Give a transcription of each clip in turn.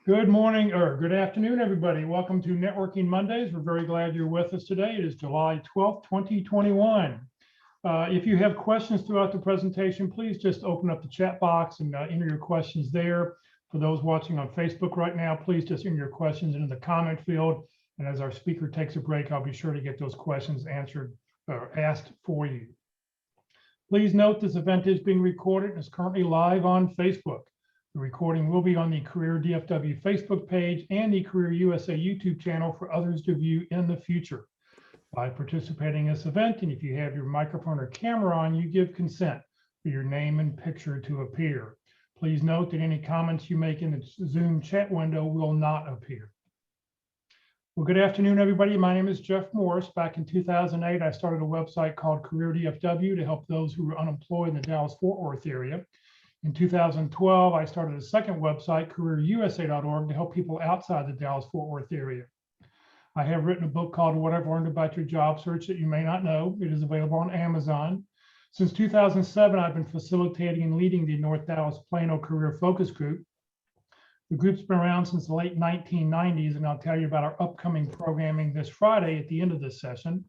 Good morning or good afternoon, everybody. Welcome to Networking Mondays. We're very glad you're with us today. It is July 12th, 2021. If you have questions throughout the presentation, please just open up the chat box and enter your questions there. For those watching on Facebook right now, please just enter your questions into the comment field. And as our speaker takes a break, I'll be sure to get those questions answered or asked for you. Please note this event is being recorded and is currently live on Facebook. The recording will be on the Career DFW Facebook page and the Career USA YouTube channel for others to view in the future. By participating in this event, and if you have your microphone or camera on, you give consent for your name and picture to appear. Please note that any comments you make in the Zoom chat window will not appear. Well, good afternoon, everybody. My name is Jeff Morris. Back in 2008, I started a website called Career DFW to help those who were unemployed in the Dallas-Fort Worth area. In 2012, I started a second website, careerusa.org, to help people outside the Dallas-Fort Worth area. I have written a book called What I've Learned About Your Job Search that you may not know. It is available on Amazon. Since 2007, I've been facilitating and leading the North Dallas Plano Career Focus Group. The group's been around since the late 1990s, and I'll tell you about our upcoming programming this Friday at the end of this session.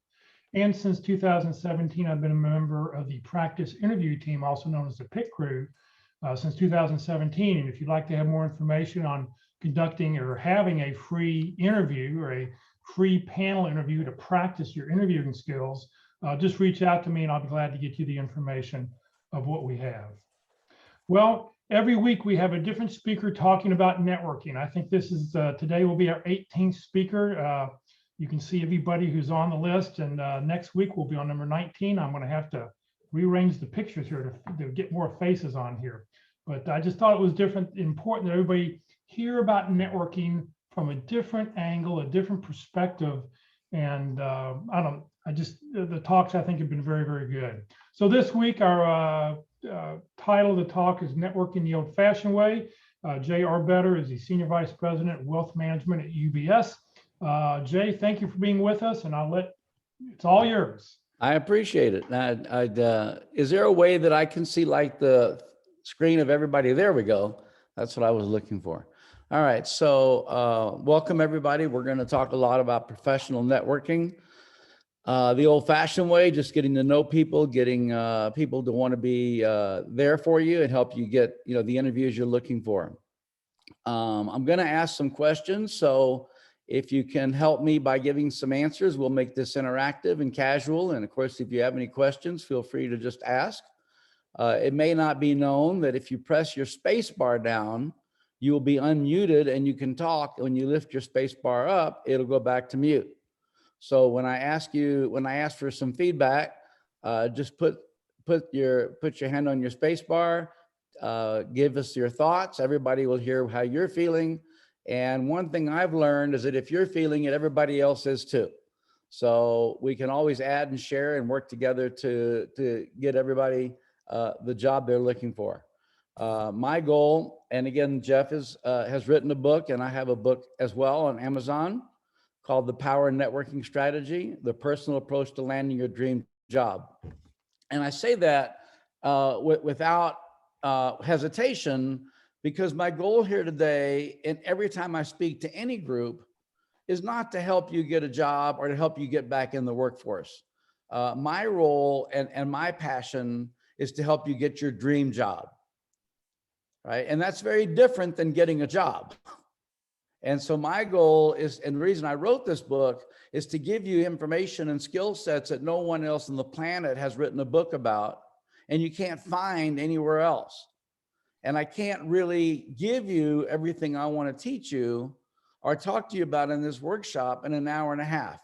And since 2017, I've been a member of the practice interview team, also known as the PIT crew, since 2017. And if you'd like to have more information on conducting or having a free interview or a free panel interview to practice your interviewing skills, just reach out to me and I'll be glad to get you the information of what we have. Well, every week we have a different speaker talking about networking. I think this is, today will be our 18th speaker. You can see everybody who's on the list, and next week we'll be on number 19. I'm going to have to rearrange the pictures here to get more faces on here. But I just thought it was important that everybody hear about networking from a different angle, a different perspective. And the talks I think have been very, very good. So this week, our title of the talk is Networking the Old-Fashioned Way. Jay Arbetter is the Senior Vice President of Wealth Management at UBS. Jay, thank you for being with us, and it's all yours. I appreciate it. Is there a way that I can see like the screen of everybody? There we go. That's what I was looking for. All right. So welcome, everybody. We're going to talk a lot about professional networking. The old-fashioned way, just getting to know people, getting people to want to be there for you and help you get the interviews you're looking for. I'm going to ask some questions. So if you can help me by giving some answers, we'll make this interactive and casual. And of course, if you have any questions, feel free to just ask. It may not be known that if you press your space bar down, you will be unmuted and you can talk. When you lift your space bar up, it'll go back to mute. So when I ask for some feedback, just put your hand on your space bar, give us your thoughts. Everybody will hear how you're feeling. And one thing I've learned is that if you're feeling it, everybody else is too. So we can always add and share and work together to get everybody the job they're looking for. My goal, and again, Jeff has written a book, and I have a book as well on Amazon called The Power Networking Strategy, The Personal Approach to Landing Your Dream Job. And I say that without hesitation, because my goal here today, and every time I speak to any group, is not to help you get a job or to help you get back in the workforce. My role and my passion is to help you get your dream job, right? And that's very different than getting a job. And so my goal is, and the reason I wrote this book is to give you information and skill sets that no one else on the planet has written a book about, and you can't find anywhere else. And I can't really give you everything I want to teach you or talk to you about in this workshop in an hour and a half.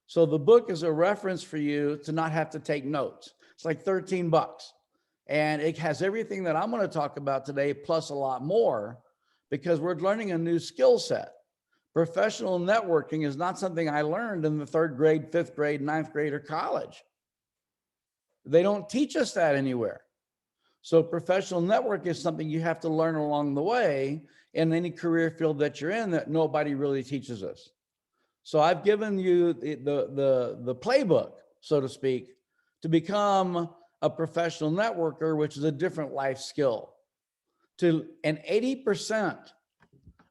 So the book is a reference for you to not have to take notes. It's like 13 bucks. And it has everything that I'm going to talk about today, plus a lot more, because we're learning a new skill set. Professional networking is not something I learned in the 3rd grade, 5th grade, 9th grade, or college. They don't teach us that anywhere. So professional network is something you have to learn along the way in any career field that you're in that nobody really teaches us. So I've given you the playbook, so to speak, to become a professional networker, which is a different life skill. And 80%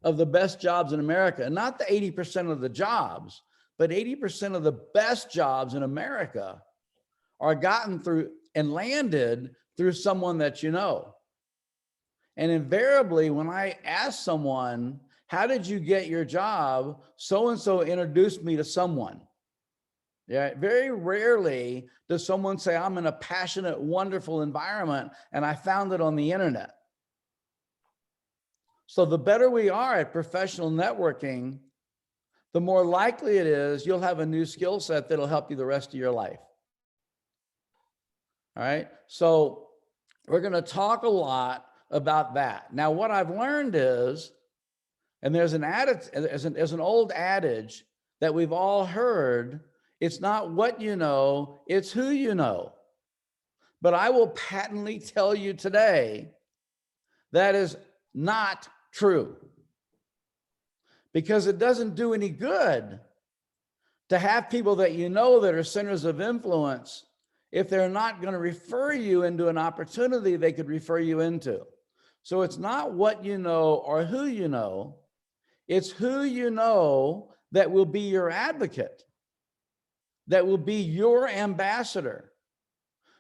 of the best jobs in America, not the 80% of the jobs, but 80% of the best jobs in America are gotten through and landed through someone that you know. And invariably, when I ask someone, how did you get your job? So-and-so introduced me to someone. Yeah, very rarely does someone say, I'm in a passionate, wonderful environment and I found it on the internet. So the better we are at professional networking, the more likely it is you'll have a new skill set that'll help you the rest of your life. All right. So we're going to talk a lot about that. Now, what I've learned is, and there's an old adage that we've all heard, it's not what you know, it's who you know. But I will patently tell you today that is not true, because it doesn't do any good to have people that you know that are centers of influence if they're not going to refer you into an opportunity they could refer you into. So it's not what you know or who you know, it's who you know that will be your advocate, that will be your ambassador.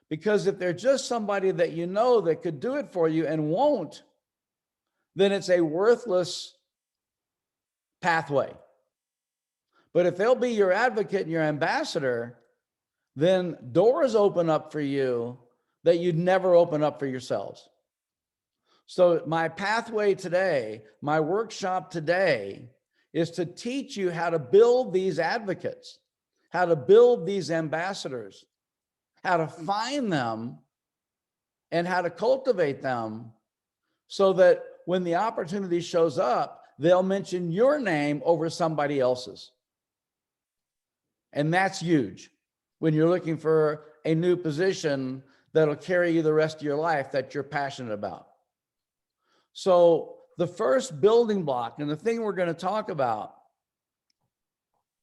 Because if they're just somebody that you know that could do it for you and won't, then it's a worthless pathway. But if they'll be your advocate and your ambassador, then doors open up for you that you'd never open up for yourselves. So my pathway today, my workshop today, is to teach you how to build these advocates, how to build these ambassadors, how to find them, and how to cultivate them so that when the opportunity shows up, they'll mention your name over somebody else's. And that's huge when you're looking for a new position that'll carry you the rest of your life that you're passionate about. So the first building block, and the thing we're going to talk about,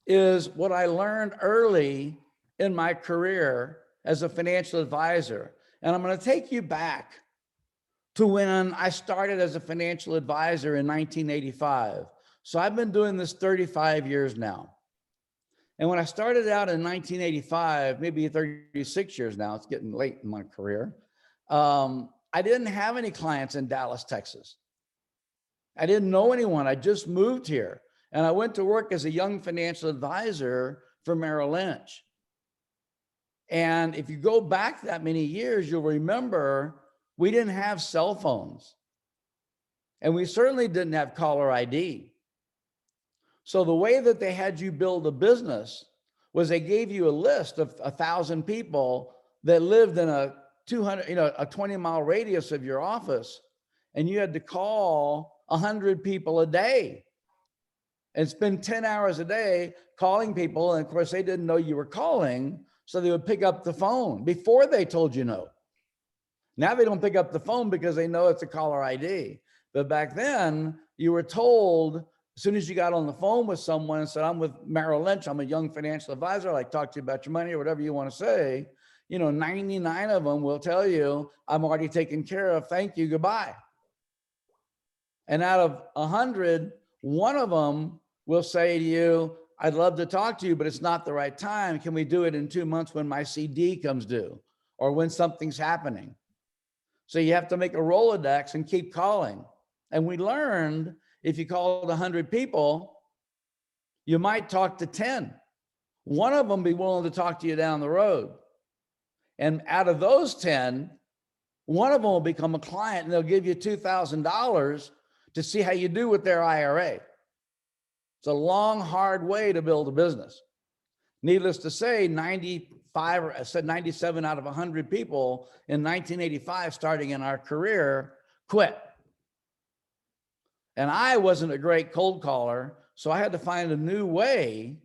is what I learned early in my career as a financial advisor. And I'm going to take you back to when I started as a financial advisor in 1985. So I've been doing this 35 years now. And when I started out in 1985, maybe 36 years now, it's getting late in my career, I didn't have any clients in Dallas, Texas. I didn't know anyone. I just moved here. And I went to work as a young financial advisor for Merrill Lynch. And if you go back that many years, you'll remember we didn't have cell phones. And we certainly didn't have caller ID. So the way that they had you build a business was they gave you a list of 1,000 people that lived in a 20-mile radius of your office, and you had to call 100 people a day and spend 10 hours a day calling people. And of course, they didn't know you were calling, so they would pick up the phone before they told you no. Now they don't pick up the phone because they know it's a caller ID. But back then, you were told, as soon as you got on the phone with someone and said, I'm with Merrill Lynch, I'm a young financial advisor, I'd like to talk to you about your money or whatever you want to say, 99 of them will tell you, I'm already taken care of, thank you, goodbye. And out of 100, one of them will say to you, I'd love to talk to you, but it's not the right time. Can we do it in 2 months when my CD comes due or when something's happening? So you have to make a Rolodex and keep calling. And we learned if you called 100 people, you might talk to 10. One of them be willing to talk to you down the road. And out of those 10, one of them will become a client and they'll give you $2,000 to see how you do with their IRA. It's a long, hard way to build a business. Needless to say, 97 out of 100 people in 1985, starting in our career, quit. And I wasn't a great cold caller, so I had to find a new way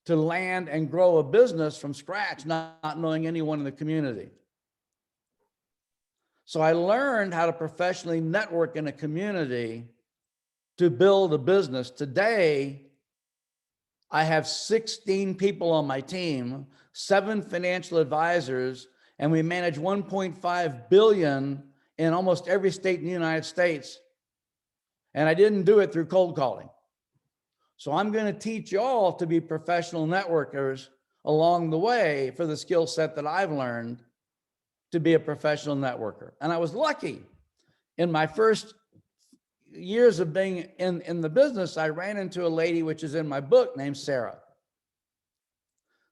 to land and grow a business from scratch, not knowing anyone in the community. So I learned how to professionally network in a community to build a business. Today, I have 16 people on my team, 7 financial advisors, and we manage 1.5 billion in almost every state in the United States. And I didn't do it through cold calling. So I'm going to teach y'all to be professional networkers along the way for the skill set that I've learned to be a professional networker. And I was lucky. In my first years of being in the business, I ran into a lady, which is in my book, named Sarah.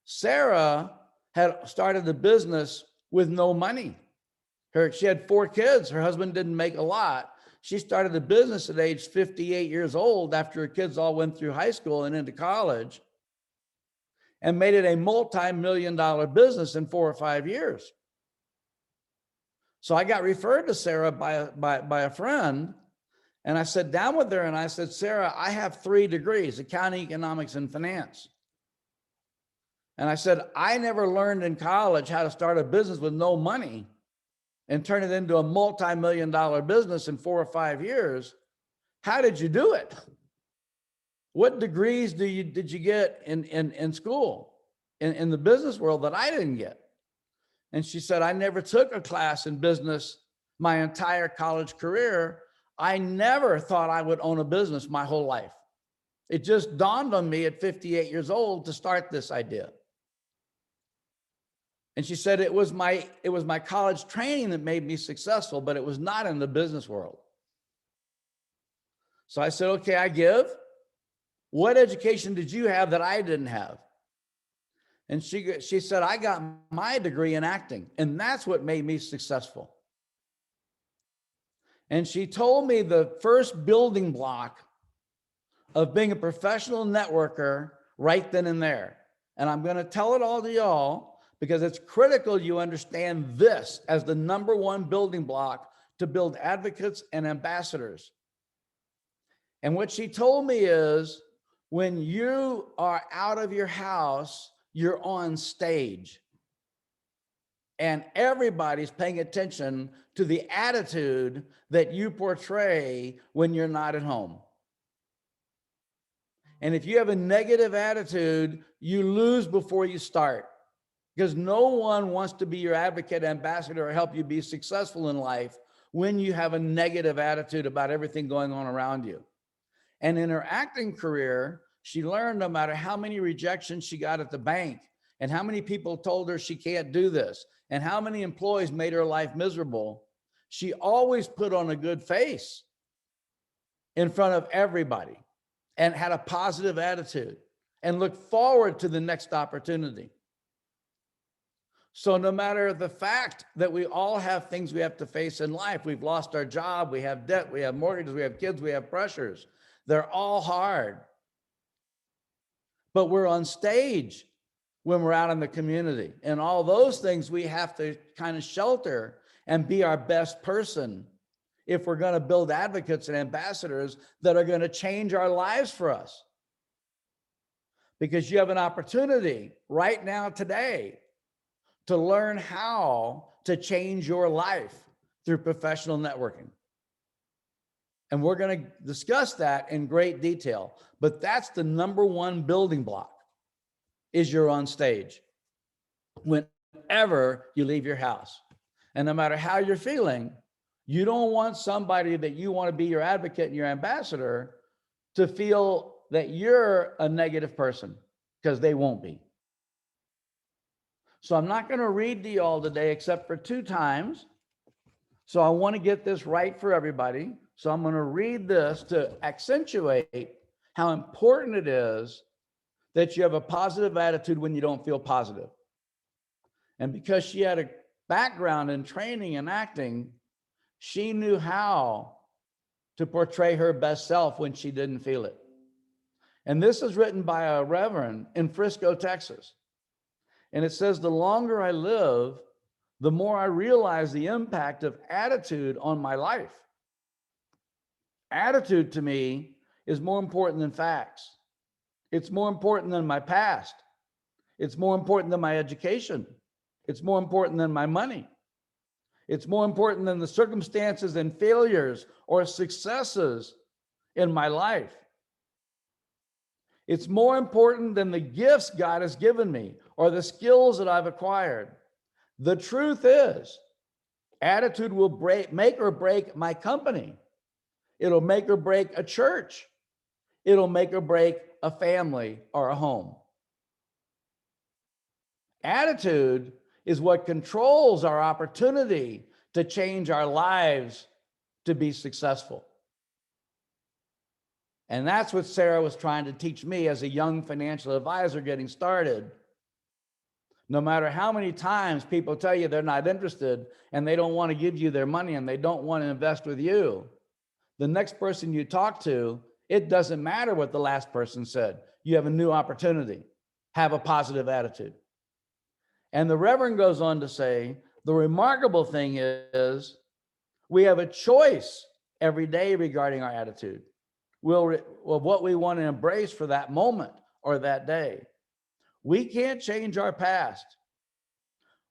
Sarah had started the business with no money. She had 4 kids. Her husband didn't make a lot. She started the business at age 58 years old after her kids all went through high school and into college, and made it a multi-million-dollar business in 4 or 5 years. So I got referred to Sarah by a friend, and I sat down with her and I said, Sarah, I have 3 degrees, accounting, economics, and finance. And I said, I never learned in college how to start a business with no money and turn it into a multi-million-dollar business in 4 or 5 years. How did you do it? What degrees did you get in school, in the business world that I didn't get? And she said, I never took a class in business my entire college career. I never thought I would own a business my whole life. It just dawned on me at 58 years old to start this idea. And she said, it was my college training that made me successful, but it was not in the business world. So I said, okay, I give. What education did you have that I didn't have? And she said, I got my degree in acting, and that's what made me successful. And she told me the first building block of being a professional networker right then and there. And I'm going to tell it all to y'all because it's critical you understand this as the #1 building block to build advocates and ambassadors. And what she told me is, when you are out of your house, you're on stage. And everybody's paying attention to the attitude that you portray when you're not at home. And if you have a negative attitude, you lose before you start, because no one wants to be your advocate, ambassador, or help you be successful in life when you have a negative attitude about everything going on around you. And in her acting career, she learned no matter how many rejections she got at the bank, and how many people told her she can't do this, and how many employees made her life miserable, she always put on a good face in front of everybody and had a positive attitude and looked forward to the next opportunity. So no matter the fact that we all have things we have to face in life, we've lost our job, we have debt, we have mortgages, we have kids, we have pressures. They're all hard. But we're on stage when we're out in the community. And all those things we have to kind of shelter and be our best person if we're going to build advocates and ambassadors that are going to change our lives for us. Because you have an opportunity right now today to learn how to change your life through professional networking. And we're going to discuss that in great detail. But that's the #1 building block, is you're on stage whenever you leave your house. And no matter how you're feeling, you don't want somebody that you want to be your advocate and your ambassador to feel that you're a negative person, because they won't be. So I'm not going to read to you all today except for 2 times. So I want to get this right for everybody. So I'm going to read this to accentuate how important it is that you have a positive attitude when you don't feel positive. And because she had a background in training and acting, she knew how to portray her best self when she didn't feel it. And this is written by a reverend in Frisco, Texas. And it says, the longer I live, the more I realize the impact of attitude on my life. Attitude to me is more important than facts. It's more important than my past. It's more important than my education. It's more important than my money. It's more important than the circumstances and failures or successes in my life. It's more important than the gifts God has given me or the skills that I've acquired. The truth is, attitude will make or break my company. It'll make or break a church. It'll make or break a family or a home. Attitude is what controls our opportunity to change our lives to be successful. And that's what Sarah was trying to teach me as a young financial advisor getting started. No matter how many times people tell you they're not interested and they don't want to give you their money and they don't want to invest with you, the next person you talk to, it doesn't matter what the last person said. You have a new opportunity. Have a positive attitude. And the Reverend goes on to say, the remarkable thing is we have a choice every day regarding our attitude. Well, what we want to embrace for that moment or that day. We can't change our past.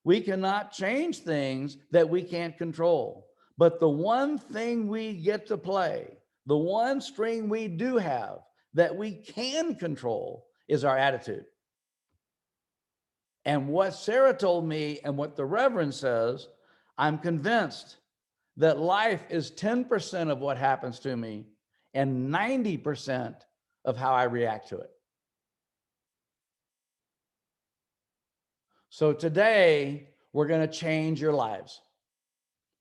We cannot change things that we can't control. But the one thing we get to play, the one string we do have that we can control is our attitude. And what Sarah told me and what the Reverend says, I'm convinced that life is 10% of what happens to me and 90% of how I react to it. So today, we're going to change your lives.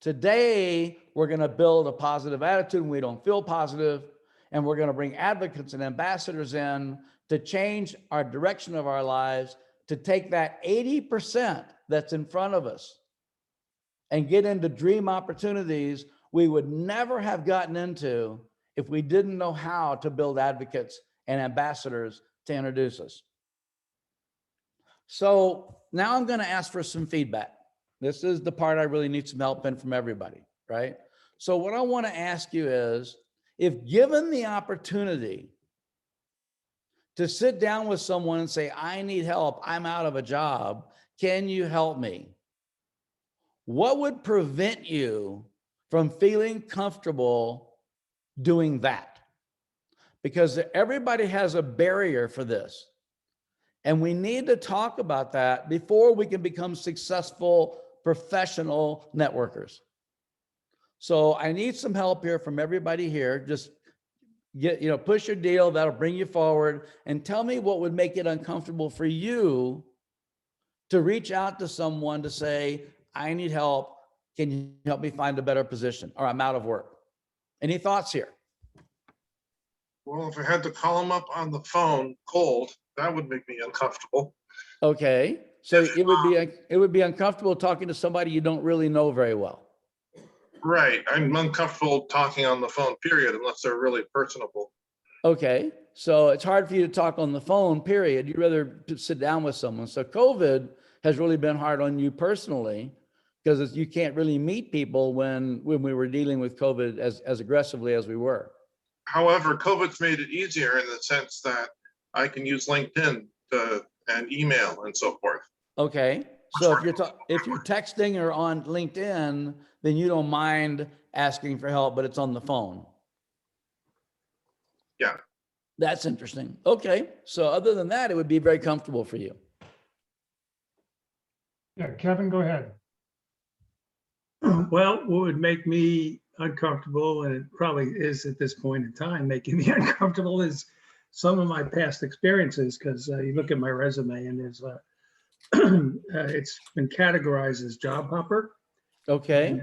Today, we're going to build a positive attitude when we don't feel positive, and we're going to bring advocates and ambassadors in to change our direction of our lives, to take that 80% that's in front of us and get into dream opportunities we would never have gotten into if we didn't know how to build advocates and ambassadors to introduce us. So now I'm going to ask for some feedback. This is the part I really need some help in from everybody, right? So what I want to ask you is, if given the opportunity to sit down with someone and say, I need help, I'm out of a job, can you help me? What would prevent you from feeling comfortable doing that? Because everybody has a barrier for this. And we need to talk about that before we can become successful professional networkers. So I need some help here from everybody here. Just push your deal. That'll bring you forward. And tell me what would make it uncomfortable for you to reach out to someone to say, I need help. Can you help me find a better position? Or I'm out of work. Any thoughts here? Well, if I had to call them up on the phone cold, that would make me uncomfortable. Okay. So it would be uncomfortable talking to somebody you don't really know very well. Right. I'm uncomfortable talking on the phone, period, unless they're really personable. Okay. So it's hard for you to talk on the phone, period. You'd rather sit down with someone. So COVID has really been hard on you personally, because you can't really meet people when we were dealing with COVID as aggressively as we were. However, COVID's made it easier in the sense that I can use LinkedIn and email and so forth. Okay. So if you're texting or on LinkedIn, then you don't mind asking for help, but it's on the phone. Yeah. That's interesting. Okay. So other than that, it would be very comfortable for you. Yeah, Kevin, go ahead. Well, what would make me uncomfortable, and it probably is at this point in time making me uncomfortable, is some of my past experiences, because you look at my resume and there's it's been categorized as job hopper. Okay.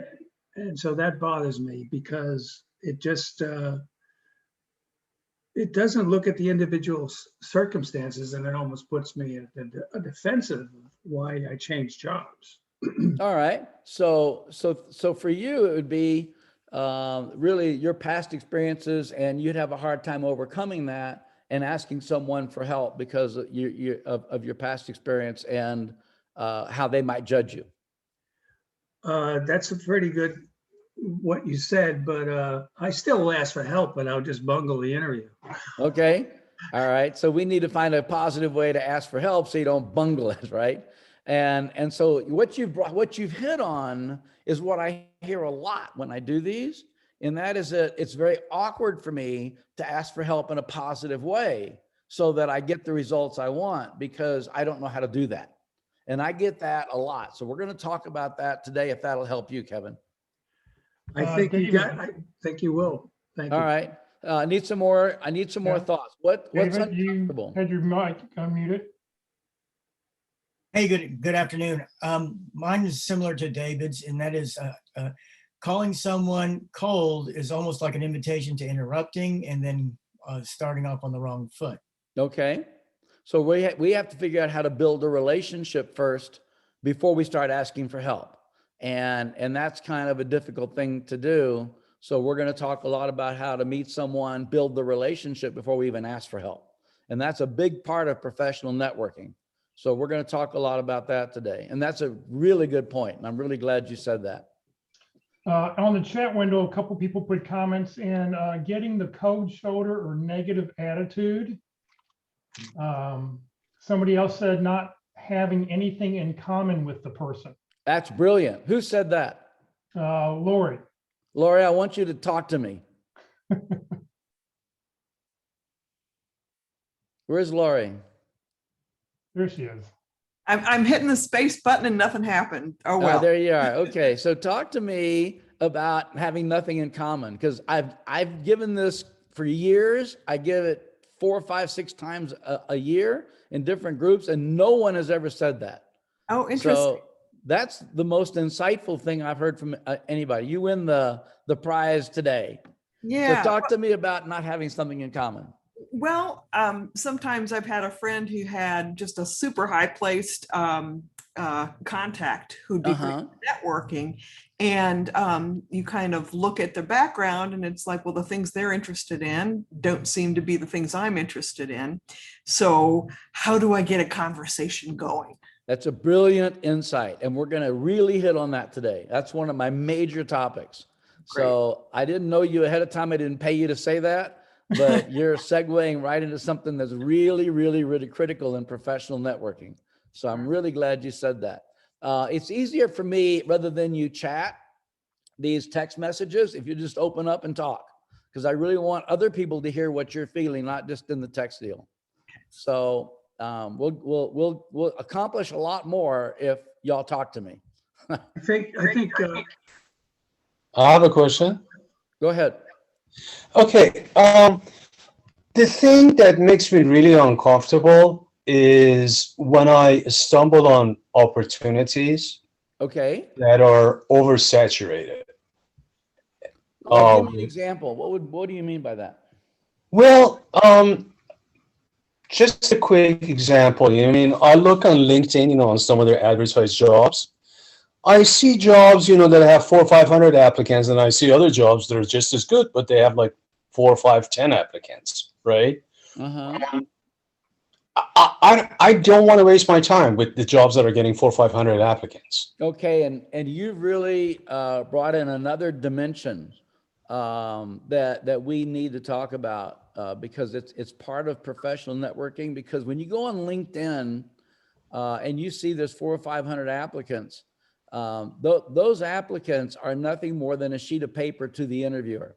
And so that bothers me, because it just it doesn't look at the individual circumstances, and it almost puts me at a defensive of why I changed jobs. All right. So for you, it would be really your past experiences, and you'd have a hard time overcoming that and asking someone for help because of your past experience and how they might judge you. That's a pretty good what you said, but I still ask for help, but I'll just bungle the interview. Okay. All right. So we need to find a positive way to ask for help so you don't bungle it, right? And so what you've hit on is what I hear a lot when I do these, and that is that it's very awkward for me to ask for help in a positive way so that I get the results I want, because I don't know how to do that. And I get that a lot. So we're going to talk about that today, if that'll help you, Kevin. I think you will. Thank you. All right. I need some more Yeah. thoughts. What's David, you uncomfortable? had your mic unmuted. Hey, good afternoon. Mine is similar to David's, and that is calling someone cold is almost like an invitation to interrupting and then starting off on the wrong foot. Okay. So we have to figure out how to build a relationship first before we start asking for help. And that's kind of a difficult thing to do. So we're going to talk a lot about how to meet someone, build the relationship before we even ask for help. And that's a big part of professional networking. So we're going to talk a lot about that today. And that's a really good point. And I'm really glad you said that. On the chat window, a couple people put comments in, getting the cold shoulder or negative attitude. Somebody else said not having anything in common with the person. That's brilliant. Who said that? Lori. Lori, I want you to talk to me. Where's Lori? There she is. I'm hitting the space button and nothing happened. Oh, well. There you are. Okay. So talk to me about having nothing in common, because I've given this for years. I give it 4, 5, 6 times a year in different groups, and no one has ever said that. Oh, interesting. So that's the most insightful thing I've heard from anybody. You win the prize today. Yeah. So talk to me about not having something in common. Well, sometimes I've had a friend who had just a super high placed contact who did great networking. And you kind of look at their background and it's like, well, the things they're interested in don't seem to be the things I'm interested in. So how do I get a conversation going? That's a brilliant insight. And we're going to really hit on that today. That's one of my major topics. Great. So I didn't know you ahead of time. I didn't pay you to say that, but you're segueing right into something that's really, really, really critical in professional networking. So I'm really glad you said that. It's easier for me, rather than you chat these text messages, if you just open up and talk, because I really want other people to hear what you're feeling, not just in the text deal. So we'll accomplish a lot more if y'all talk to me. I think I have a question. Go ahead. Okay. The thing that makes me really uncomfortable is when I stumble on opportunities Okay. that are oversaturated. Well, give me an example. What do you mean by that? Well, just a quick example. I mean, I look on LinkedIn, on some of their advertised jobs. I see jobs, that have 400 or 500 applicants, and I see other jobs that are just as good, but they have like 4 or 5, 10 applicants, right? I don't want to waste my time with the jobs that are getting 400 or 500 applicants. Okay, and you've really brought in another dimension that we need to talk about because it's part of professional networking. Because when you go on LinkedIn and you see there's 400 or 500 applicants, those applicants are nothing more than a sheet of paper to the interviewer.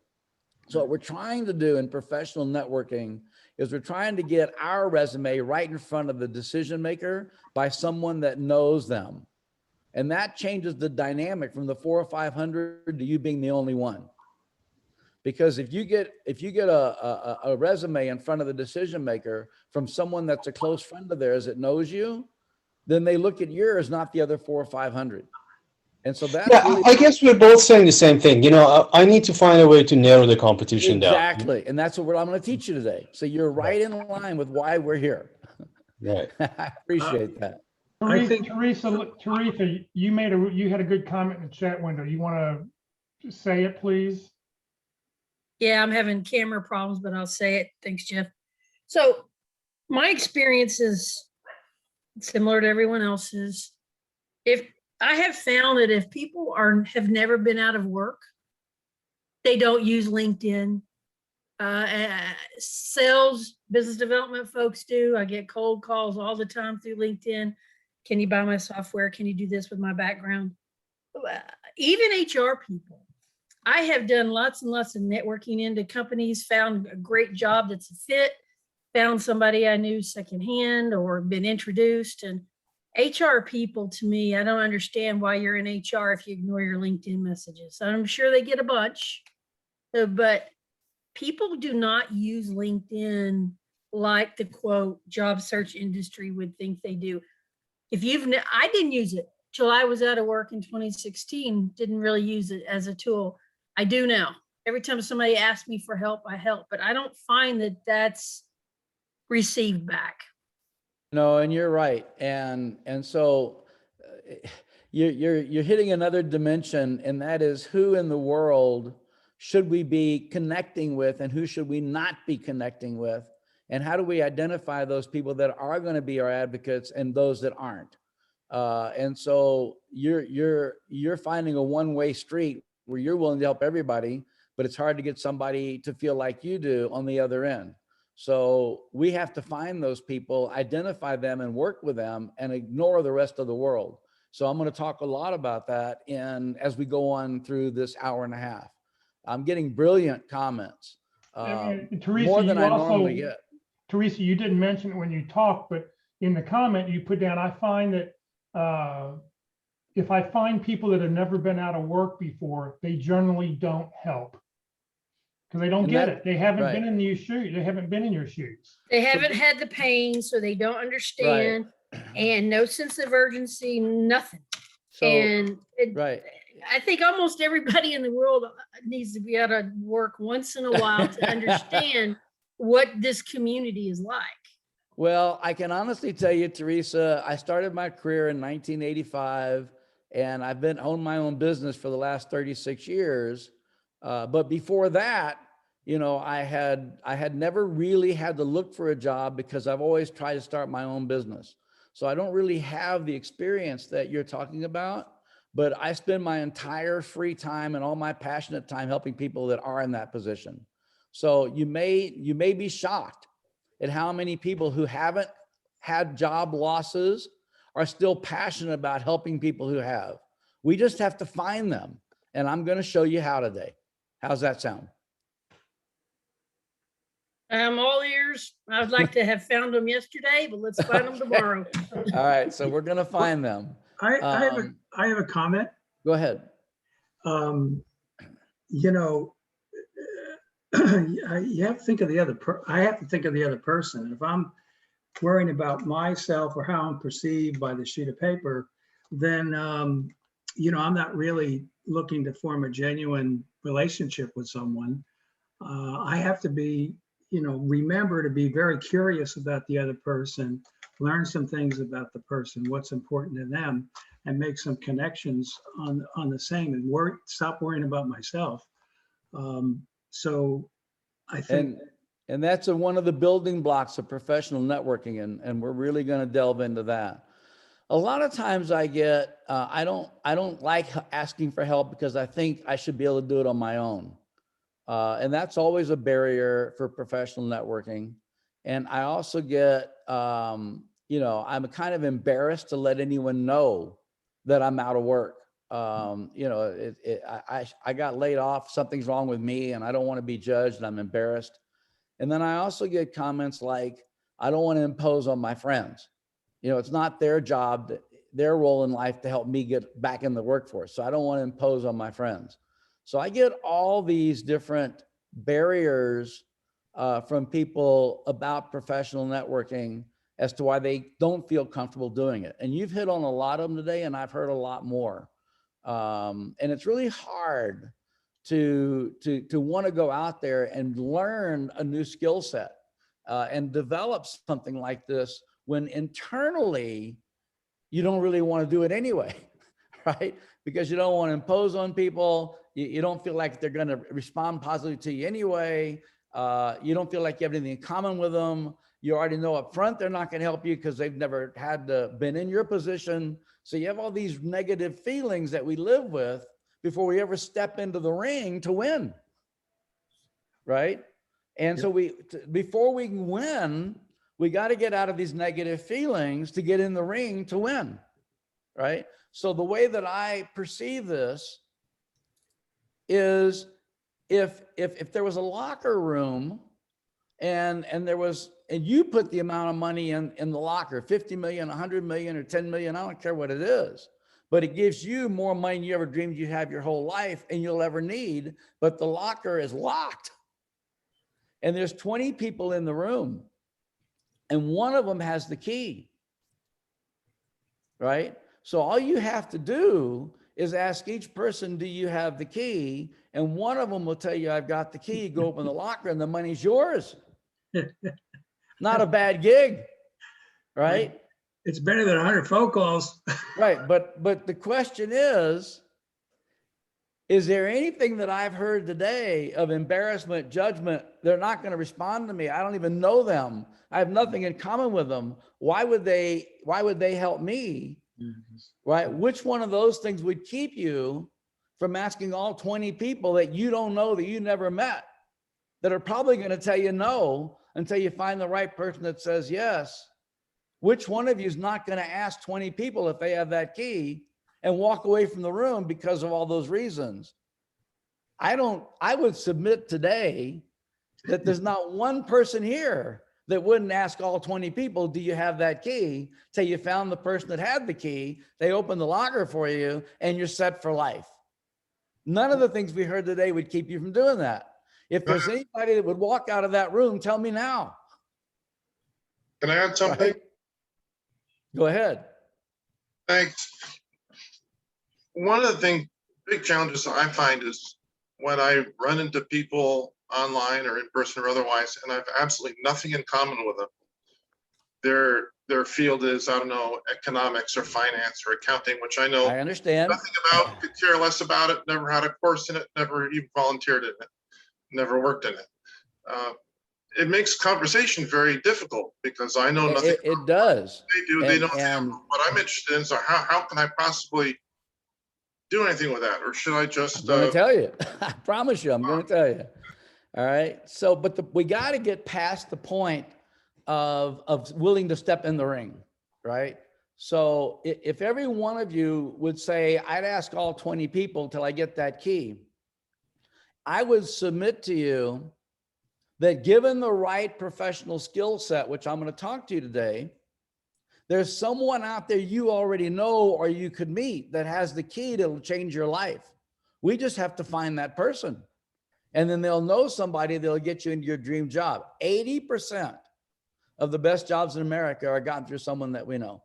So what we're trying to do in professional networking is we're trying to get our resume right in front of the decision maker by someone that knows them. And that changes the dynamic from the 400 or 500 to you being the only one. Because if you get a resume in front of the decision maker from someone that's a close friend of theirs that knows you, then they look at yours, not the other 400 or 500. And so that's really, I guess we're both saying the same thing. I need to find a way to narrow the competition down. exactly. And that's what I'm going to teach you today. So you're right in line with why we're here. Right. I appreciate that. I think- Teresa, you had a good comment in the chat window. You want to say it, please? Yeah, I'm having camera problems, but I'll say it. Thanks, Jeff. So my experience is similar to everyone else's. If I have found that if people have never been out of work, they don't use LinkedIn. Sales, business development folks do. I get cold calls all the time through LinkedIn. Can you buy my software? Can you do this with my background? Even HR people. I have done lots and lots of networking into companies, found a great job that's a fit, found somebody I knew secondhand or been introduced. And HR people, to me, I don't understand why you're in HR if you ignore your LinkedIn messages. I'm sure they get a bunch, but people do not use LinkedIn like the quote job search industry would think they do. I didn't use it till I was out of work in 2016, didn't really use it as a tool. I do now. Every time somebody asks me for help, I help, but I don't find that that's received back. No, and you're right. And so you're hitting another dimension, and that is who in the world should we be connecting with and who should we not be connecting with? And how do we identify those people that are going to be our advocates and those that aren't? And so you're finding a one-way street where you're willing to help everybody, but it's hard to get somebody to feel like you do on the other end. So we have to find those people, identify them and work with them and ignore the rest of the world. So I'm going to talk a lot about that as we go on through this hour and a half. I'm getting brilliant comments, Teresa, more than you I also- normally get. Teresa, you didn't mention it when you talked, but in the comment you put down, I find that if I find people that have never been out of work before, they generally don't help. Because they don't And get that- it. They haven't right. been in your shoes. They haven't been in your shoes. They haven't had the pain, so they don't understand, and no sense of urgency, nothing. So, And right. I think almost everybody in the world needs to be out of work once in a while to understand what this community is like. Well, I can honestly tell you, Teresa, I started my career in 1985, and I've owned my own business for the last 36 years. But before that, I had never really had to look for a job because I've always tried to start my own business. So I don't really have the experience that you're talking about, but I spend my entire free time and all my passionate time helping people that are in that position. So you may be shocked at how many people who haven't had job losses are still passionate about helping people who have. We just have to find them. And I'm going to show you how today. How's that sound? I'm all ears. I'd like to have found them yesterday, but let's find them tomorrow. All right. So we're going to find them. I have a comment. Go ahead. You know, you have to think of the other. I have to think of the other person. If I'm worrying about myself or how I'm perceived by the sheet of paper, then I'm not really looking to form a genuine relationship with someone. I have to be, remember to be very curious about the other person, learn some things about the person, what's important to them, and make some connections on the same, and stop worrying about myself. So I think. And that's one of the building blocks of professional networking. And we're really going to delve into that. A lot of times I get, I don't like asking for help because I think I should be able to do it on my own. And that's always a barrier for professional networking. And I also get, I'm kind of embarrassed to let anyone know that I'm out of work. I got laid off, something's wrong with me and I don't want to be judged and I'm embarrassed. And then I also get comments like, I don't want to impose on my friends. It's not their job, their role in life to help me get back in the workforce. So I don't want to impose on my friends. So I get all these different barriers from people about professional networking as to why they don't feel comfortable doing it. And you've hit on a lot of them today, and I've heard a lot more. And it's really hard to want to go out there and learn a new skill set and develop something like this when internally you don't really want to do it anyway, right? Because you don't want to impose on people. You don't feel like they're going to respond positively to you anyway. You don't feel like you have anything in common with them. You already know up front they're not going to help you because they've never been in your position. So you have all these negative feelings that we live with before we ever step into the ring to win, right? And so before we can win, we got to get out of these negative feelings to get in the ring to win, right? So the way that I perceive this is if there was a locker room and you put the amount of money in the locker, 50 million, 100 million, or 10 million, I don't care what it is, but it gives you more money than you ever dreamed you'd have your whole life and you'll ever need, but the locker is locked. and there's 20 people in the room, and one of them has the key, right? So all you have to do is ask each person, do you have the key? And one of them will tell you, I've got the key. Go open the locker and the money's yours. Not a bad gig, right? It's better than 100 phone calls. Right, but the question is there anything that I've heard today of embarrassment, judgment? They're not going to respond to me. I don't even know them. I have nothing in common with them. Why would they help me? Right? Which one of those things would keep you from asking all 20 people that you don't know, that you never met, that are probably going to tell you no until you find the right person that says yes? Which one of you is not going to ask 20 people if they have that key and walk away from the room because of all those reasons? I would submit today that there's not one person here that wouldn't ask all 20 people, do you have that key? Till you found the person that had the key, they opened the locker for you, and you're set for life. None of the things we heard today would keep you from doing that. If there's anybody that would walk out of that room, tell me now. Can I add something? Right? Go ahead. Thanks. One of the big challenges I find is when I run into people online or in person or otherwise, and I have absolutely nothing in common with them. Their field is, I don't know, economics or finance or accounting, which I know I understand. nothing about, could care less about it, never had a course in it, never even volunteered in it, never worked in it. It makes conversation very difficult because I know nothing. It does. They do. They don't know what I'm interested in. So how can I possibly do anything with that? Or should I just? I'm going to tell you. I promise you, I'm going to tell you. All right. So, but we got to get past the point of willing to step in the ring, right? So if every one of you would say, I'd ask all 20 people till I get that key, I would submit to you that given the right professional skill set, which I'm going to talk to you today, there's someone out there you already know or you could meet that has the key that'll change your life. We just have to find that person. And then they'll know somebody that'll get you into your dream job. 80% of the best jobs in America are gotten through someone that we know.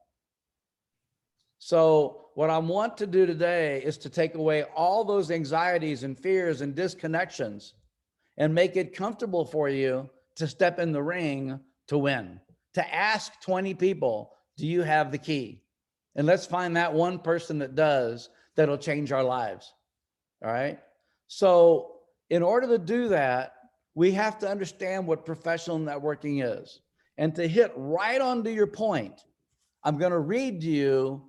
So what I want to do today is to take away all those anxieties and fears and disconnections and make it comfortable for you to step in the ring to win, to ask 20 people, do you have the key? And let's find that one person that does, that'll change our lives. All right. So in order to do that, we have to understand what professional networking is. And to hit right onto your point, I'm going to read to you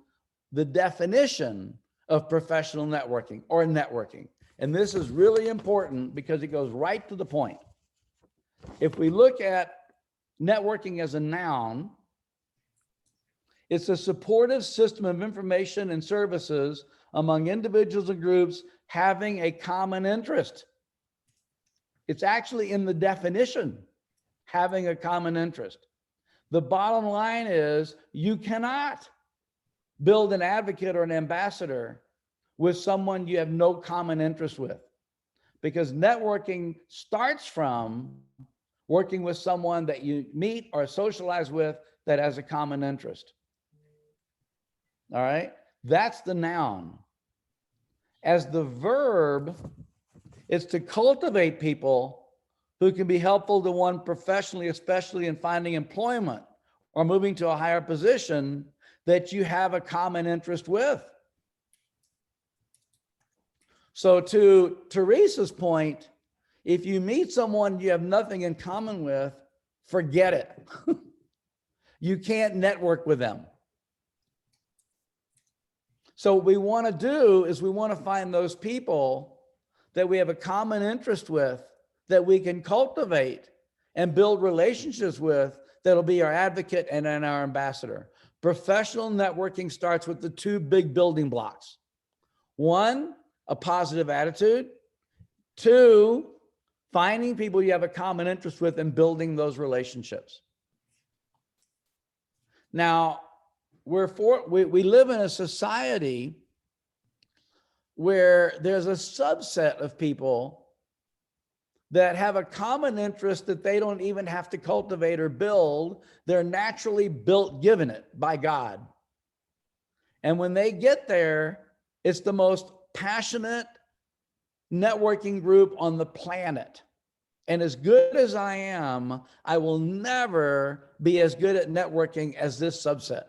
the definition of professional networking or networking. And this is really important because it goes right to the point. If we look at networking as a noun, it's a supportive system of information and services among individuals and groups having a common interest. It's actually in the definition, having a common interest. The bottom line is you cannot build an advocate or an ambassador with someone you have no common interest with, because networking starts from working with someone that you meet or socialize with that has a common interest. All right, that's the noun. As the verb, it's to cultivate people who can be helpful to one professionally, especially in finding employment or moving to a higher position that you have a common interest with. So to Teresa's point, if you meet someone you have nothing in common with, forget it. You can't network with them. So what we want to do is we want to find those people that we have a common interest with, that we can cultivate and build relationships with, that'll be our advocate and then our ambassador. Professional networking starts with the two big building blocks. One, a positive attitude. Two, finding people you have a common interest with and building those relationships. Now, we live in a society where there's a subset of people that have a common interest that they don't even have to cultivate or build. They're naturally built, given it by God. And when they get there, it's the most passionate networking group on the planet. And as good as I am, I will never be as good at networking as this subset.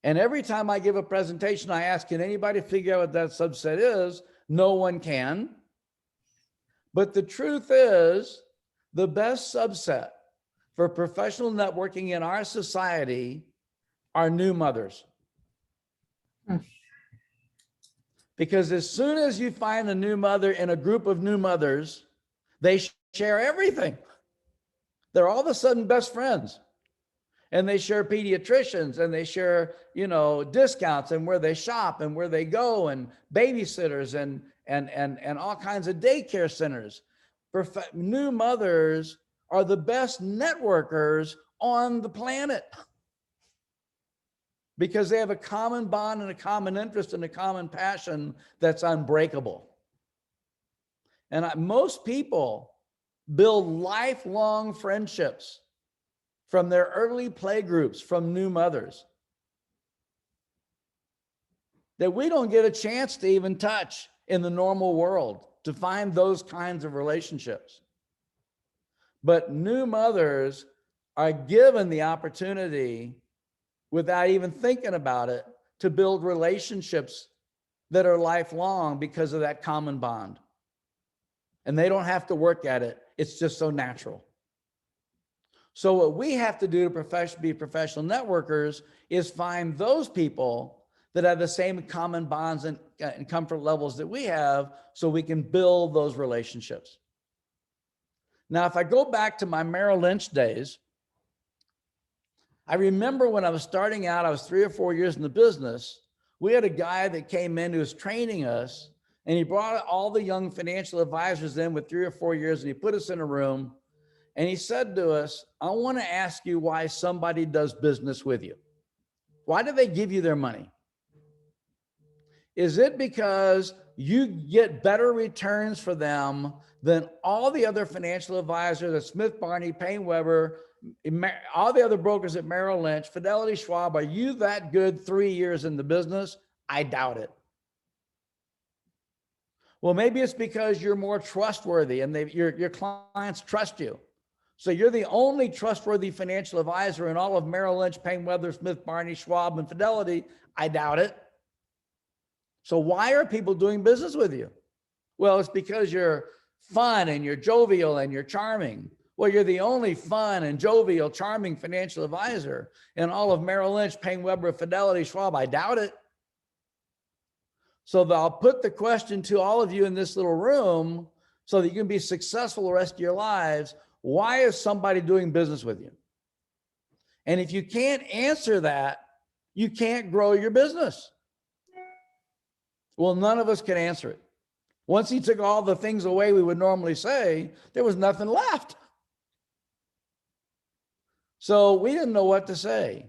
And every time I give a presentation, I ask, can anybody figure out what that subset is? No one can. But the truth is, the best subset for professional networking in our society are new mothers. Because as soon as you find a new mother in a group of new mothers, they share everything. They're all of a sudden best friends. And they share pediatricians, and they share, discounts and where they shop and where they go, and babysitters and all kinds of daycare centers. New mothers are the best networkers on the planet because they have a common bond and a common interest and a common passion that's unbreakable. And most people build lifelong friendships from their early play groups, from new mothers, that we don't get a chance to even touch in the normal world, to find those kinds of relationships. But new mothers are given the opportunity, without even thinking about it, to build relationships that are lifelong because of that common bond. And they don't have to work at it. It's just so natural. So what we have to do to be professional networkers is find those people that have the same common bonds and comfort levels that we have, so we can build those relationships. Now, if I go back to my Merrill Lynch days, I remember when I was starting out, I was 3 or 4 years in the business. We had a guy that came in who was training us, and he brought all the young financial advisors in with 3 or 4 years, and he put us in a room. And he said to us, I want to ask you why somebody does business with you. Why do they give you their money? Is it because you get better returns for them than all the other financial advisors at Smith Barney, Payne Weber, all the other brokers at Merrill Lynch, Fidelity, Schwab? Are you that good 3 years in the business? I doubt it. Well, maybe it's because you're more trustworthy and your clients trust you. So you're the only trustworthy financial advisor in all of Merrill Lynch, Payne Weather, Smith Barney, Schwab, and Fidelity. I doubt it. So why are people doing business with you? Well, it's because you're fun and you're jovial and you're charming. Well, you're the only fun and jovial, charming financial advisor in all of Merrill Lynch, Payne Weber, Fidelity, Schwab. I doubt it. So I'll put the question to all of you in this little room so that you can be successful the rest of your lives. Why is somebody doing business with you? And if you can't answer that, you can't grow your business. Well, none of us can answer it. Once he took all the things away we would normally say, there was nothing left. So we didn't know what to say.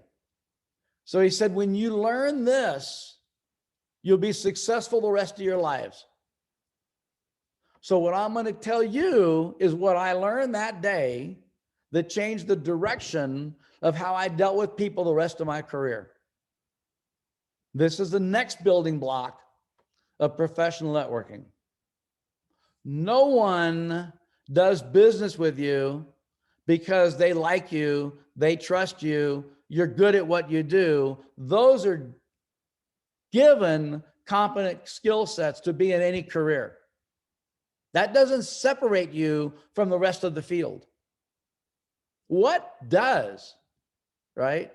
So he said, when you learn this, you'll be successful the rest of your lives. So what I'm going to tell you is what I learned that day that changed the direction of how I dealt with people the rest of my career. This is the next building block of professional networking. No one does business with you because they like you, they trust you, you're good at what you do. Those are given competent skill sets to be in any career. That doesn't separate you from the rest of the field. What does, right?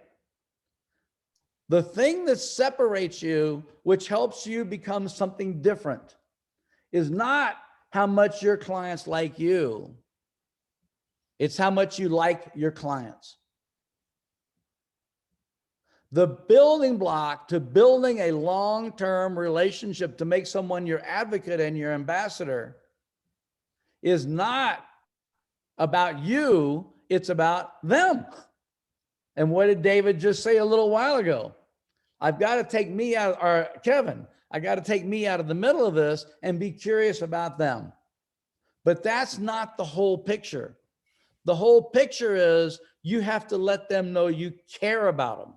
The thing that separates you, which helps you become something different, is not how much your clients like you. It's how much you like your clients. The building block to building a long-term relationship to make someone your advocate and your ambassador is not about you, it's about them. And what did David just say a little while ago? I've got to take me out, or Kevin, I got to take me out of the middle of this and be curious about them. But that's not the whole picture. The whole picture is you have to let them know you care about them.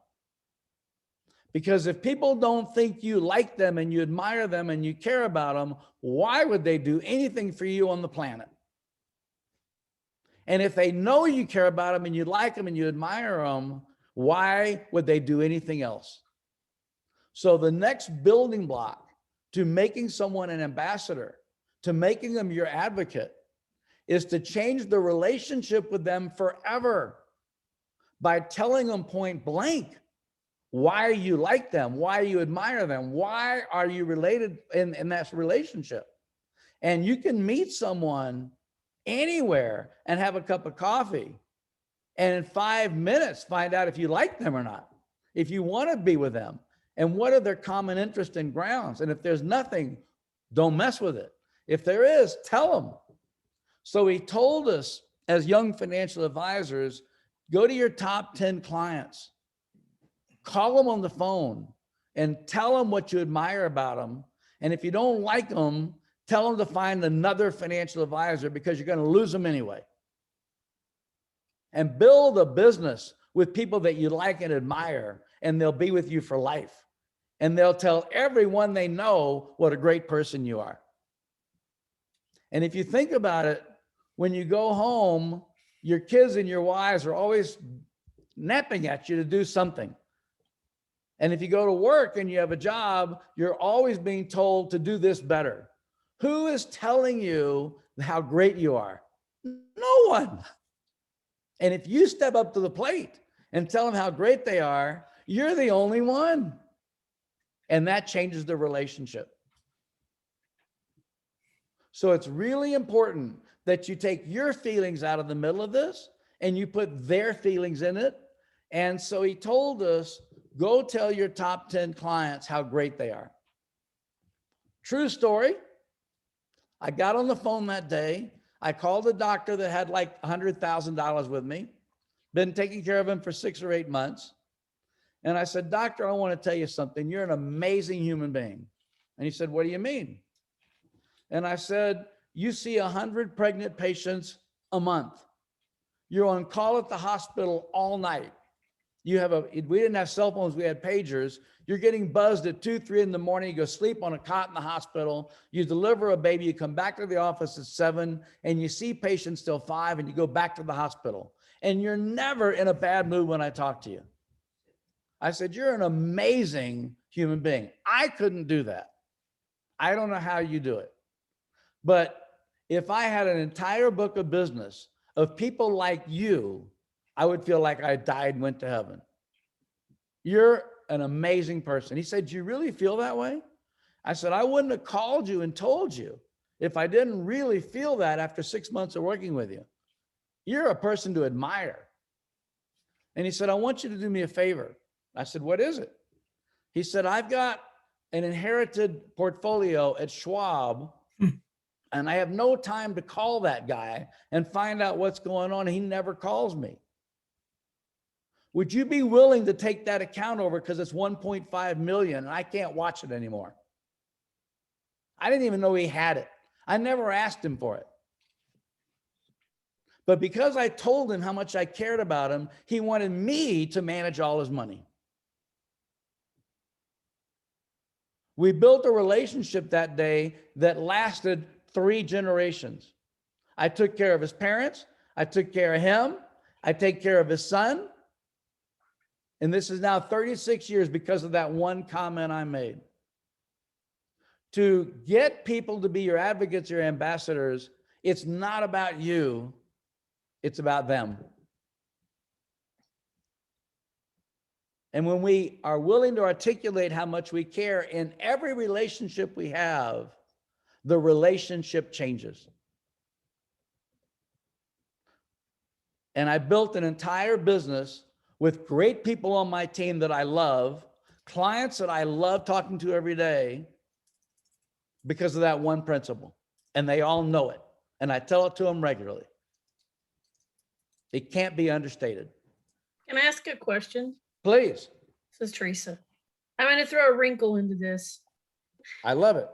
Because if people don't think you like them and you admire them and you care about them, why would they do anything for you on the planet? And if they know you care about them and you like them and you admire them, why would they do anything else? So the next building block to making someone an ambassador, to making them your advocate, is to change the relationship with them forever by telling them point blank why you like them, why you admire them, why are you related in that relationship. And you can meet someone anywhere and have a cup of coffee and in 5 minutes find out if you like them or not, if you want to be with them, and what are their common interests and grounds. And if there's nothing, don't mess with it. If there is, tell them. So he told us as young financial advisors, go to your top 10 clients, call them on the phone and tell them what you admire about them. And if you don't like them, tell them to find another financial advisor because you're going to lose them anyway. And build a business with people that you like and admire, and they'll be with you for life. And they'll tell everyone they know what a great person you are. And if you think about it, when you go home, your kids and your wives are always napping at you to do something. And if you go to work and you have a job, you're always being told to do this better. Who is telling you how great you are? No one. And if you step up to the plate and tell them how great they are, you're the only one. And that changes the relationship. So it's really important that you take your feelings out of the middle of this and you put their feelings in it. And so he told us, go tell your top 10 clients how great they are. True story. I got on the phone that day. I called a doctor that had like $100,000 with me, been taking care of him for 6 or 8 months. And I said, doctor, I want to tell you something. You're an amazing human being. And he said, what do you mean? And I said, you see 100 pregnant patients a month. You're on call at the hospital all night. We didn't have cell phones, we had pagers. You're getting buzzed at 2, 3 in the morning. You go sleep on a cot in the hospital. You deliver a baby, you come back to the office at 7 and you see patients till 5 and you go back to the hospital. And you're never in a bad mood when I talk to you. I said, you're an amazing human being. I couldn't do that. I don't know how you do it. But if I had an entire book of business of people like you, I would feel like I died and went to heaven. You're an amazing person. He said, do you really feel that way? I said, I wouldn't have called you and told you if I didn't really feel that after 6 months of working with you. You're a person to admire. And he said, I want you to do me a favor. I said, what is it? He said, I've got an inherited portfolio at Schwab, and I have no time to call that guy and find out what's going on. He never calls me. Would you be willing to take that account over because it's 1.5 million and I can't watch it anymore? I didn't even know he had it. I never asked him for it. But because I told him how much I cared about him, he wanted me to manage all his money. We built a relationship that day that lasted 3 generations. I took care of his parents. I took care of him. I take care of his son. And this is now 36 years because of that one comment I made. To get people to be your advocates, your ambassadors, it's not about you, it's about them. And when we are willing to articulate how much we care in every relationship we have, the relationship changes. And I built an entire business with great people on my team that I love, clients that I love talking to every day because of that one principle. And they all know it. And I tell it to them regularly. It can't be understated. Can I ask a question? Please. This is Teresa. I'm going to throw a wrinkle into this. I love it.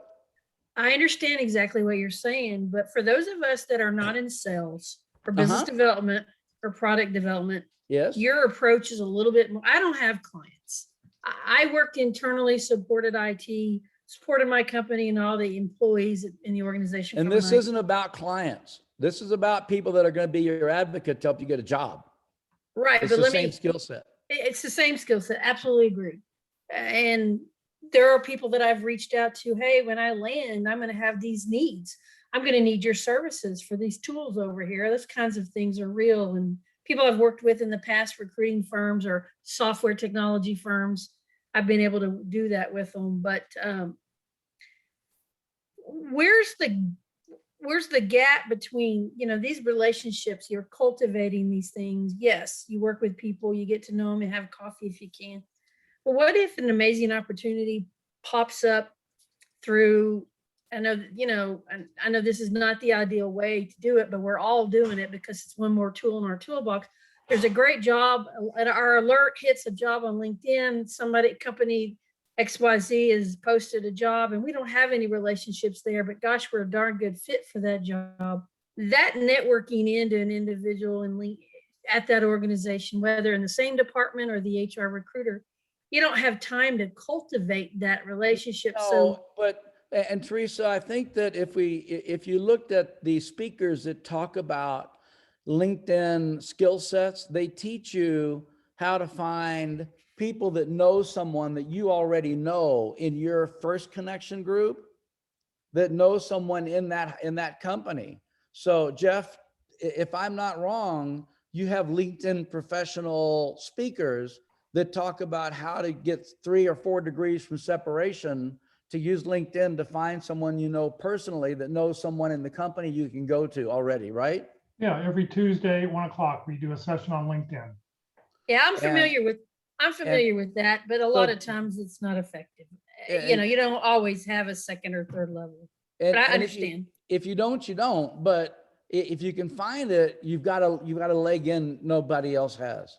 I understand exactly what you're saying, but for those of us that are not in sales or business development or product development, Yes. your approach is a little bit more. I don't have clients. I worked internally, supported IT, supported my company and all the employees in the organization. And from this an isn't about clients. This is about people that are going to be your advocate to help you get a job. right, It's but the let same me. skill set. It's the same skill set. Absolutely agree. And there are people that I've reached out to. Hey, when I land, I'm going to have these needs. I'm going to need your services for these tools over here. Those kinds of things are real. And people I've worked with in the past, recruiting firms or software technology firms, I've been able to do that with them. But where's the gap between, these relationships? You're cultivating these things. Yes, you work with people, you get to know them and have coffee if you can. But what if an amazing opportunity pops up through, I know this is not the ideal way to do it, but we're all doing it because it's one more tool in our toolbox. There's a great job, and our alert hits a job on LinkedIn. Company XYZ has posted a job, and we don't have any relationships there, but gosh, we're a darn good fit for that job. That networking into an individual and at that organization, whether in the same department or the HR recruiter, you don't have time to cultivate that relationship. And Teresa, I think that if you looked at the speakers that talk about LinkedIn skill sets, they teach you how to find people that know someone that you already know in your first connection group, that knows someone in that company. So Jeff, if I'm not wrong, you have LinkedIn professional speakers that talk about how to get 3 or 4 degrees from separation, to use LinkedIn to find someone you know personally that knows someone in the company you can go to already, right? Yeah, every Tuesday at 1 o'clock, we do a session on LinkedIn. Yeah, I'm familiar with that, but a lot of times it's not effective. You don't always have a second or third level. But I understand. If you don't, you don't. But if you can find it, you've got a leg in nobody else has.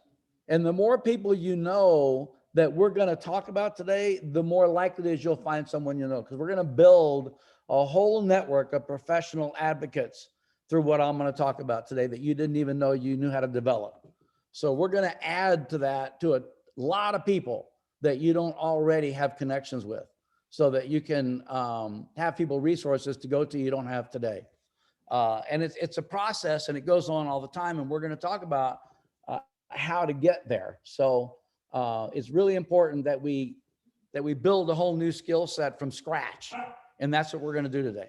And the more people you know that we're going to talk about today, the more likely it is you'll find someone you know, because we're going to build a whole network of professional advocates through what I'm going to talk about today that you didn't even know you knew how to develop. So we're going to add to that, to a lot of people that you don't already have connections with, so that you can have people resources to go to you don't have today. And it's a process, and it goes on all the time. And we're going to talk about how to get there. So it's really important that we build a whole new skill set from scratch. And that's what we're going to do today.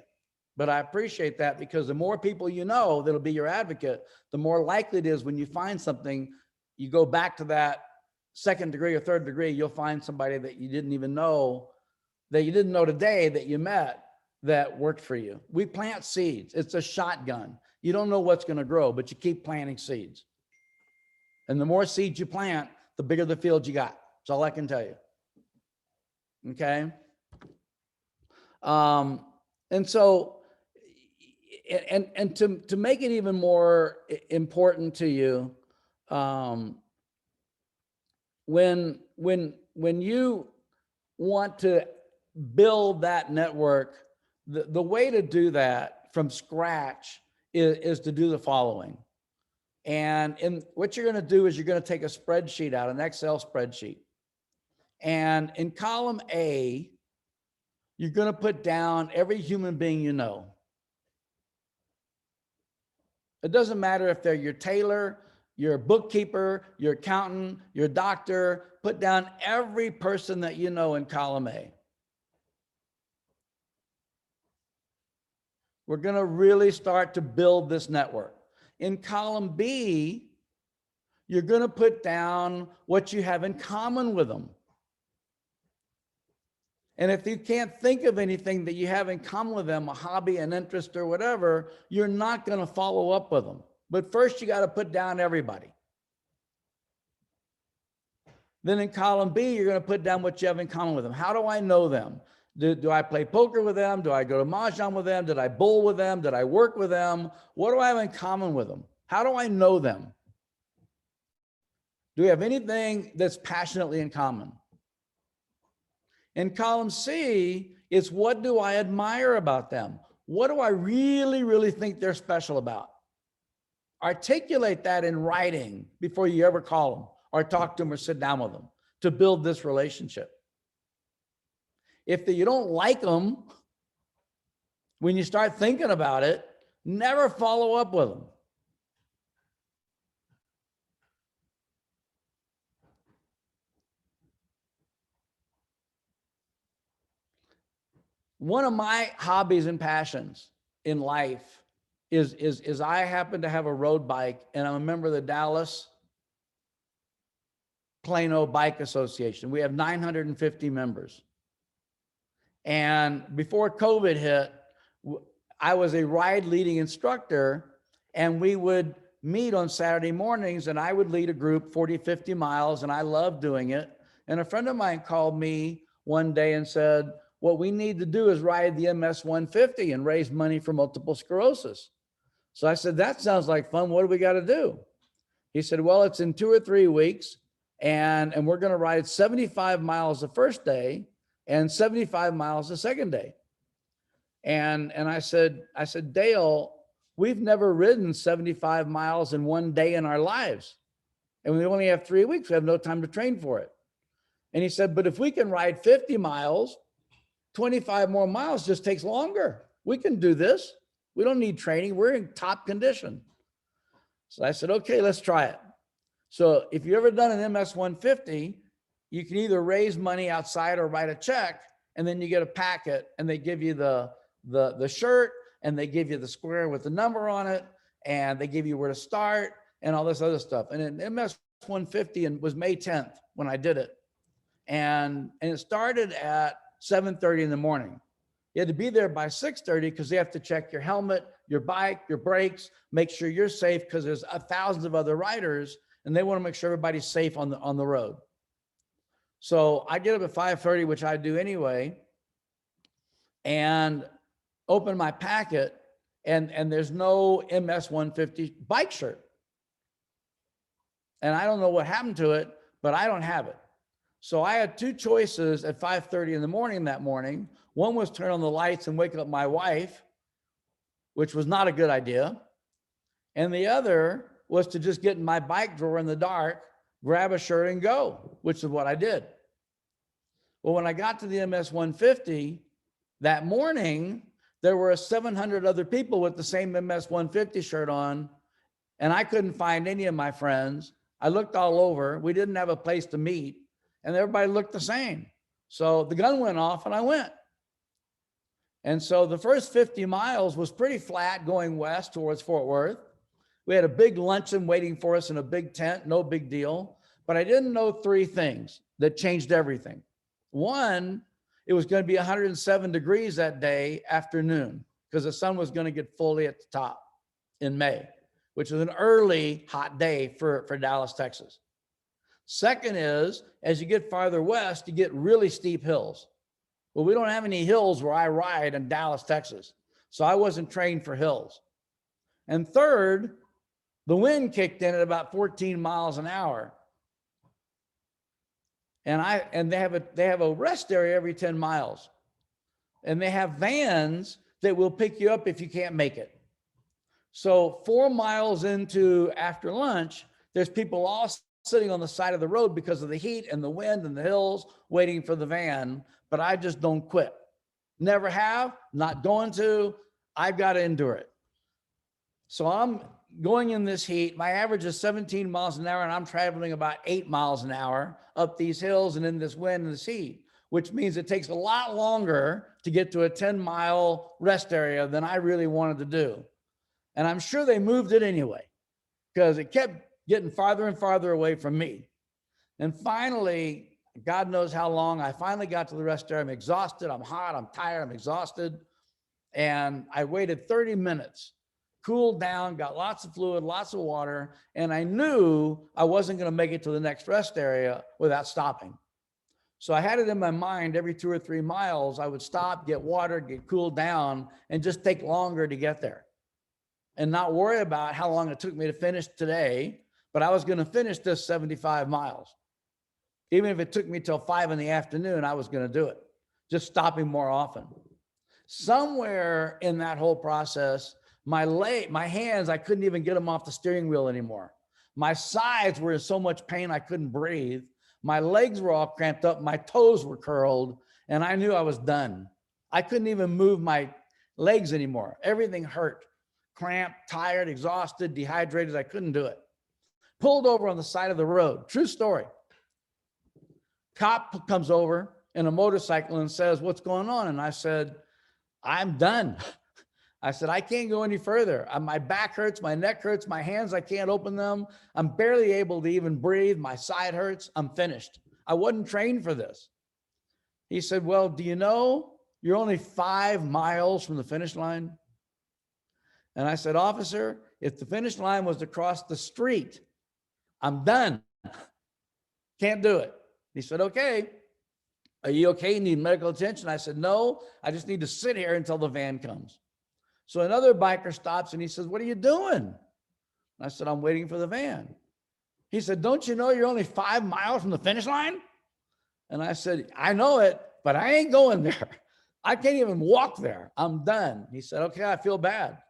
But I appreciate that, because the more people you know that'll be your advocate, the more likely it is when you find something, you go back to that second degree or third degree, you'll find somebody that you didn't even know, that you didn't know today that you met, that worked for you. We plant seeds. It's a shotgun. You don't know what's going to grow, but you keep planting seeds. And the more seeds you plant, the bigger the field you got. That's all I can tell you. Okay. And so, and to make it even more important to you, when you want to build that network, the way to do that from scratch is to do the following. And what you're going to do is you're going to take a spreadsheet out, an Excel spreadsheet. And in column A, you're going to put down every human being you know. It doesn't matter if they're your tailor, your bookkeeper, your accountant, your doctor. Put down every person that you know in column A. We're going to really start to build this network. In column B, you're going to put down what you have in common with them. And if you can't think of anything that you have in common with them, a hobby, an interest, or whatever, you're not going to follow up with them. But first, you got to put down everybody. Then in column B, you're going to put down what you have in common with them. How do I know them? Do I play poker with them? Do I go to Mahjong with them? Did I bowl with them? Did I work with them? What do I have in common with them? How do I know them? Do we have anything that's passionately in common? In column C, It's what do I admire about them? What do I really, really think they're special about? Articulate that in writing before you ever call them or talk to them or sit down with them to build this relationship. If you don't like them, when you start thinking about it, never follow up with them. One of my hobbies and passions in life is I happen to have a road bike, and I'm a member of the Dallas Plano Bike Association. We have 950 members. And before COVID hit, I was a ride leading instructor, and we would meet on Saturday mornings, and I would lead a group 40, 50 miles, and I loved doing it. And a friend of mine called me one day and said, what we need to do is ride the MS 150 and raise money for multiple sclerosis. So I said, that sounds like fun. What do we got to do? He said, well, it's in 2 or 3 weeks, and we're going to ride 75 miles the first day and 75 miles the second day. And I said, Dale, we've never ridden 75 miles in one day in our lives. And we only have 3 weeks. We have no time to train for it. And he said, but if we can ride 50 miles, 25 more miles just takes longer. We can do this. We don't need training. We're in top condition. So I said, okay, let's try it. So if you've ever done an MS 150, you can either raise money outside or write a check, and then you get a packet, and they give you the shirt, and they give you the square with the number on it, and they give you where to start and all this other stuff. And in MS 150 and was May 10th when I did it. And it started at 7:30 in the morning. You had to be there by 6:30 because they have to check your helmet, your bike, your brakes, make sure you're safe because there's thousands of other riders, and they want to make sure everybody's safe on the road. So I get up at 5:30, which I do anyway, and open my packet, and there's no MS 150 bike shirt. And I don't know what happened to it, but I don't have it. So I had 2 choices at 5:30 in the morning that morning. One was turn on the lights and wake up my wife, which was not a good idea. And the other was to just get in my bike drawer in the dark, grab a shirt and go, which is what I did. Well, when I got to the MS 150 that morning, there were 700 other people with the same MS 150 shirt on, and I couldn't find any of my friends. I looked all over. We didn't have a place to meet, and everybody looked the same. So the gun went off and I went. And so the first 50 miles was pretty flat going west towards Fort Worth. We had a big luncheon waiting for us in a big tent, no big deal. But I didn't know 3 things that changed everything. One, it was going to be 107 degrees that day afternoon because the sun was going to get fully at the top in May, which is an early hot day for Dallas, Texas. Second is, as you get farther west, you get really steep hills. Well, we don't have any hills where I ride in Dallas, Texas. So I wasn't trained for hills. And third, the wind kicked in at about 14 miles an hour. And they have a rest area every 10 miles. And they have vans that will pick you up if you can't make it. So 4 miles into after lunch, there's people all sitting on the side of the road because of the heat and the wind and the hills waiting for the van. But I just don't quit. Never have, not going to. I've got to endure it. So I'm going in this heat. My average is 17 miles an hour, and I'm traveling about 8 miles an hour up these hills and in this wind and this heat, which means it takes a lot longer to get to a 10-mile rest area than I really wanted to do. And I'm sure they moved it anyway because it kept getting farther and farther away from me. And finally, God knows how long, I finally got to the rest area. I'm exhausted, I'm hot, I'm tired, I'm exhausted. And I waited 30 minutes, cooled down, got lots of fluid, lots of water, and I knew I wasn't going to make it to the next rest area without stopping. So I had it in my mind every 2 or 3 miles, I would stop, get water, get cooled down, and just take longer to get there. And not worry about how long it took me to finish today, but I was going to finish this 75 miles. Even if it took me till 5 in the afternoon, I was going to do it just stopping more often. Somewhere in that whole process, my hands, I couldn't even get them off the steering wheel anymore. My sides were in so much pain, I couldn't breathe. My legs were all cramped up. My toes were curled, and I knew I was done. I couldn't even move my legs anymore. Everything hurt, cramped, tired, exhausted, dehydrated. I couldn't do it. Pulled over on the side of the road. True story. Cop comes over in a motorcycle and says, "What's going on?" And I said, "I'm done." I said, "I can't go any further. My back hurts, my neck hurts, my hands, I can't open them. I'm barely able to even breathe. My side hurts. I'm finished. I wasn't trained for this." He said, "Well, do you know you're only 5 miles from the finish line?" And I said, "Officer, if the finish line was across the street, I'm done. Can't do it." He said, "Okay. Are you okay? You need medical attention?" I said, "No, I just need to sit here until the van comes." So another biker stops and he says, "What are you doing?" I said, "I'm waiting for the van." He said, "Don't you know you're only 5 miles from the finish line?" And I said, "I know it, but I ain't going there. I can't even walk there. I'm done." He said, "Okay, I feel bad."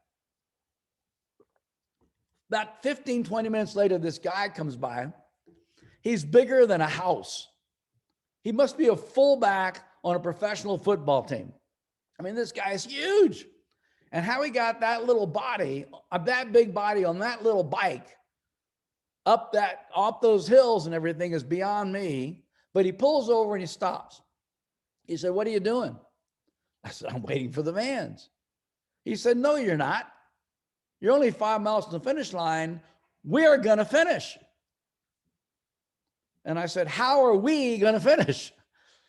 About 15, 20 minutes later, this guy comes by. He's bigger than a house. He must be a fullback on a professional football team. I mean, this guy is huge. And how he got that little body, that big body on that little bike up those hills and everything is beyond me. But he pulls over and he stops. He said, "What are you doing?" I said, "I'm waiting for the vans." He said, "No, you're not. You're only 5 miles from the finish line. We are going to finish." And I said, "How are we going to finish?"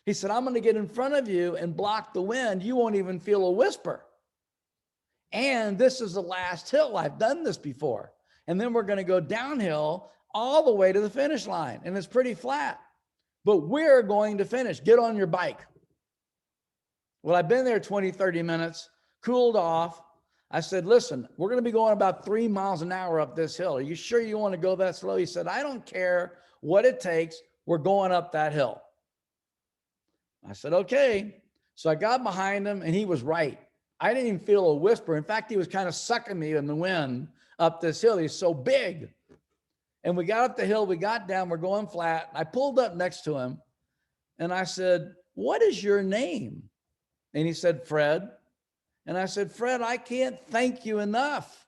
He said, "I'm going to get in front of you and block the wind. You won't even feel a whisper. And this is the last hill. I've done this before. And then we're going to go downhill all the way to the finish line. And it's pretty flat. But we're going to finish. Get on your bike." Well, I've been there 20, 30 minutes, cooled off. I said, "Listen, we're going to be going about 3 miles an hour up this hill. Are you sure you want to go that slow?" He said, "I don't care what it takes. We're going up that hill." I said, "Okay." So I got behind him and he was right. I didn't even feel a whisper. In fact, he was kind of sucking me in the wind up this hill. He's so big. And we got up the hill, we got down, we're going flat. I pulled up next to him and I said, "What is your name?" And he said, "Fred." And I said, "Fred, I can't thank you enough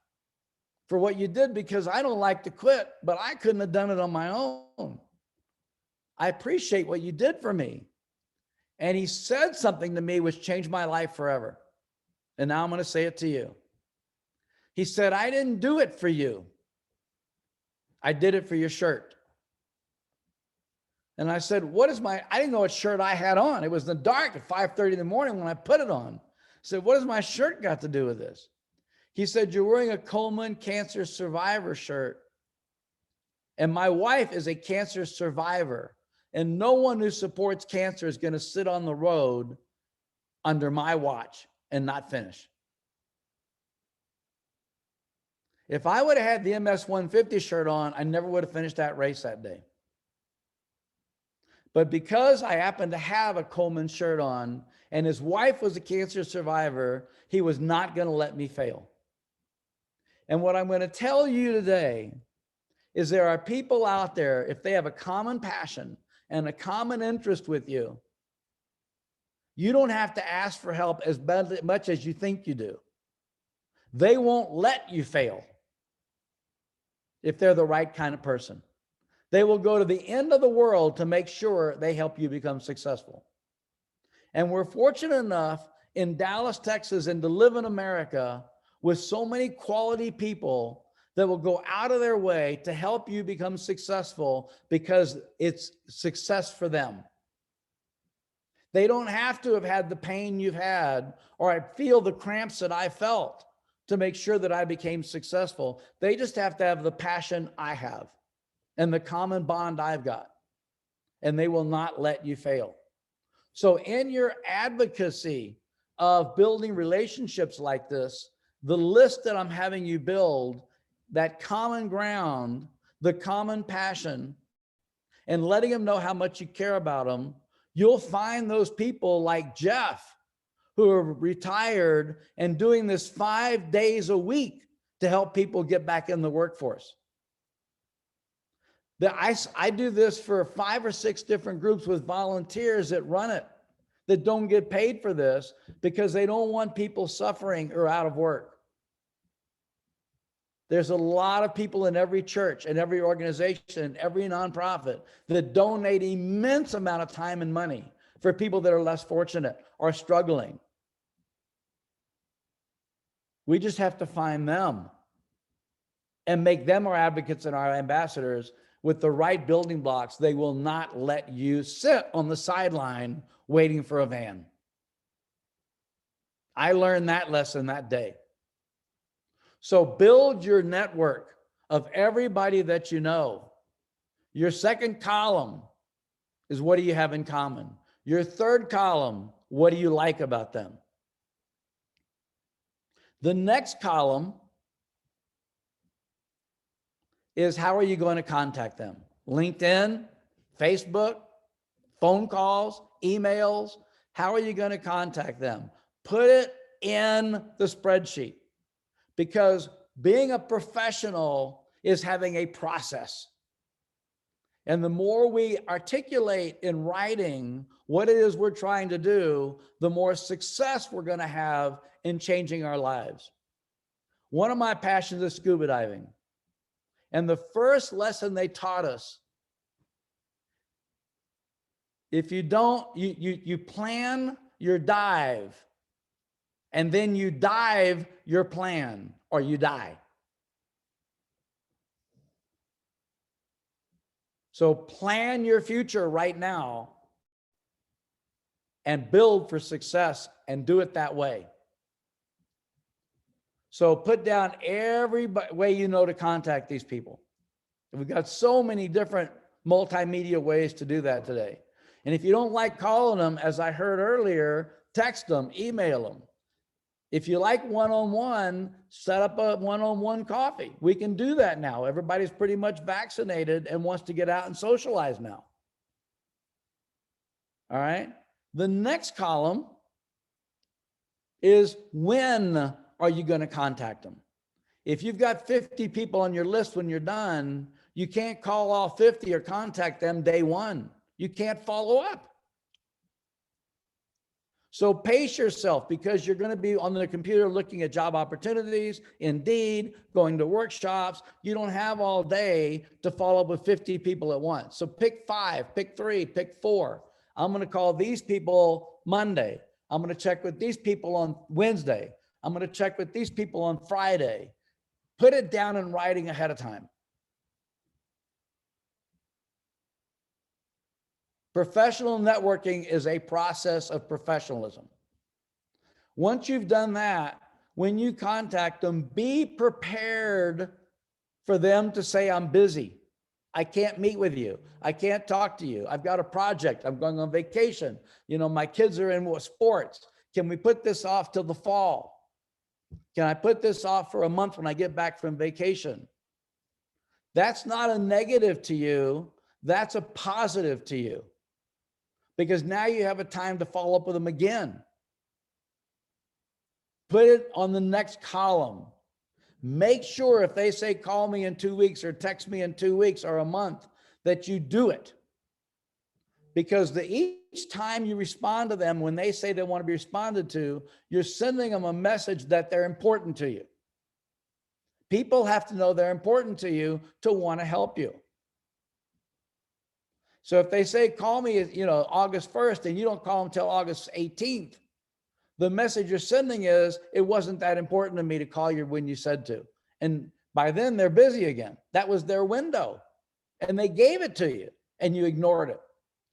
for what you did, because I don't like to quit, but I couldn't have done it on my own. I appreciate what you did for me." And he said something to me which changed my life forever. And now I'm going to say it to you. He said, "I didn't do it for you. I did it for your shirt." And I said, I didn't know what shirt I had on. It was in the dark at 5:30 in the morning when I put it on. I said, "What has my shirt got to do with this?" He said, "You're wearing a Coleman cancer survivor shirt. And my wife is a cancer survivor. And no one who supports cancer is going to sit on the road under my watch and not finish." If I would have had the MS 150 shirt on, I never would have finished that race that day. But because I happened to have a Coleman shirt on and his wife was a cancer survivor, he was not going to let me fail. And what I'm going to tell you today is there are people out there, if they have a common passion and a common interest with you, you don't have to ask for help as much as you think you do. They won't let you fail if they're the right kind of person. They will go to the end of the world to make sure they help you become successful. And we're fortunate enough in Dallas, Texas, and to live in America with so many quality people that will go out of their way to help you become successful because it's success for them. They don't have to have had the pain you've had or I feel the cramps that I felt to make sure that I became successful. They just have to have the passion I have and the common bond I've got, and they will not let you fail. So in your advocacy of building relationships like this, the list that I'm having you build, that common ground, the common passion, and letting them know how much you care about them, You'll find those people like Jeff who are retired and doing this 5 days a week to help people get back in the workforce. I do this for 5 or 6 different groups with volunteers that run it, that don't get paid for this because they don't want people suffering or out of work. There's a lot of people in every church and every organization and every nonprofit that donate immense amount of time and money for people that are less fortunate or struggling. We just have to find them and make them our advocates and our ambassadors with the right building blocks. They will not let you sit on the sideline waiting for a van. I learned that lesson that day. So build your network of everybody that you know. Your second column is what do you have in common? Your third column, what do you like about them? The next column is how are you going to contact them? LinkedIn, Facebook, phone calls, emails. How are you going to contact them? Put it in the spreadsheet, because being a professional is having a process. And the more we articulate in writing what it is we're trying to do, the more success we're going to have in changing our lives. One of my passions is scuba diving. And the first lesson they taught us, if you don't, you plan your dive, and then you dive your plan, or you die. So plan your future right now and build for success, and do it that way. So put down every way you know to contact these people. We've got so many different multimedia ways to do that today. And if you don't like calling them, as I heard earlier, text them, email them. If you like one-on-one, set up a one-on-one coffee. We can do that now. Everybody's pretty much vaccinated and wants to get out and socialize now. All right. The next column is when are you going to contact them? If you've got 50 people on your list when you're done, you can't call all 50 or contact them day one. You can't follow up. So pace yourself, because you're going to be on the computer looking at job opportunities, Indeed, going to workshops. You don't have all day to follow up with 50 people at once. So pick 5, pick 3, pick 4. I'm going to call these people Monday. I'm going to check with these people on Wednesday. I'm going to check with these people on Friday. Put it down in writing ahead of time. Professional networking is a process of professionalism. Once you've done that, when you contact them, be prepared for them to say, I'm busy. I can't meet with you. I can't talk to you. I've got a project. I'm going on vacation. You know, my kids are in sports. Can we put this off till the fall? Can I put this off for a month when I get back from vacation? That's not a negative to you. That's a positive to you, because now you have a time to follow up with them again. Put it on the next column. Make sure if they say, call me in 2 weeks or text me in 2 weeks or a month, that you do it. Because each time you respond to them, when they say they want to be responded to, you're sending them a message that they're important to you. People have to know they're important to you to want to help you. So if they say, call me, August 1st, and you don't call them till August 18th, the message you're sending is, it wasn't that important to me to call you when you said to. And by then they're busy again. That was their window, and they gave it to you and you ignored it.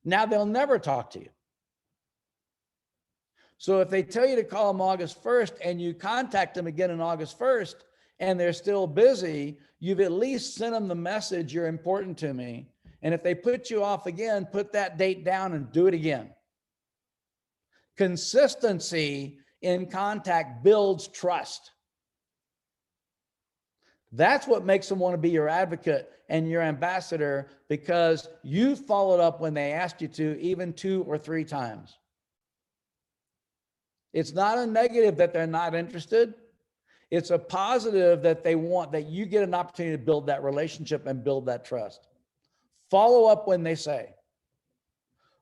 Now they'll never talk to you. So if they tell you to call them August 1st and you contact them again on August 1st and they're still busy, you've at least sent them the message, you're important to me. And if they put you off again, put that date down and do it again. Consistency in contact builds trust. That's what makes them want to be your advocate and your ambassador, because you followed up when they asked you to, even 2 or 3 times. It's not a negative that they're not interested. It's a positive that they want, that you get an opportunity to build that relationship and build that trust. Follow up when they say.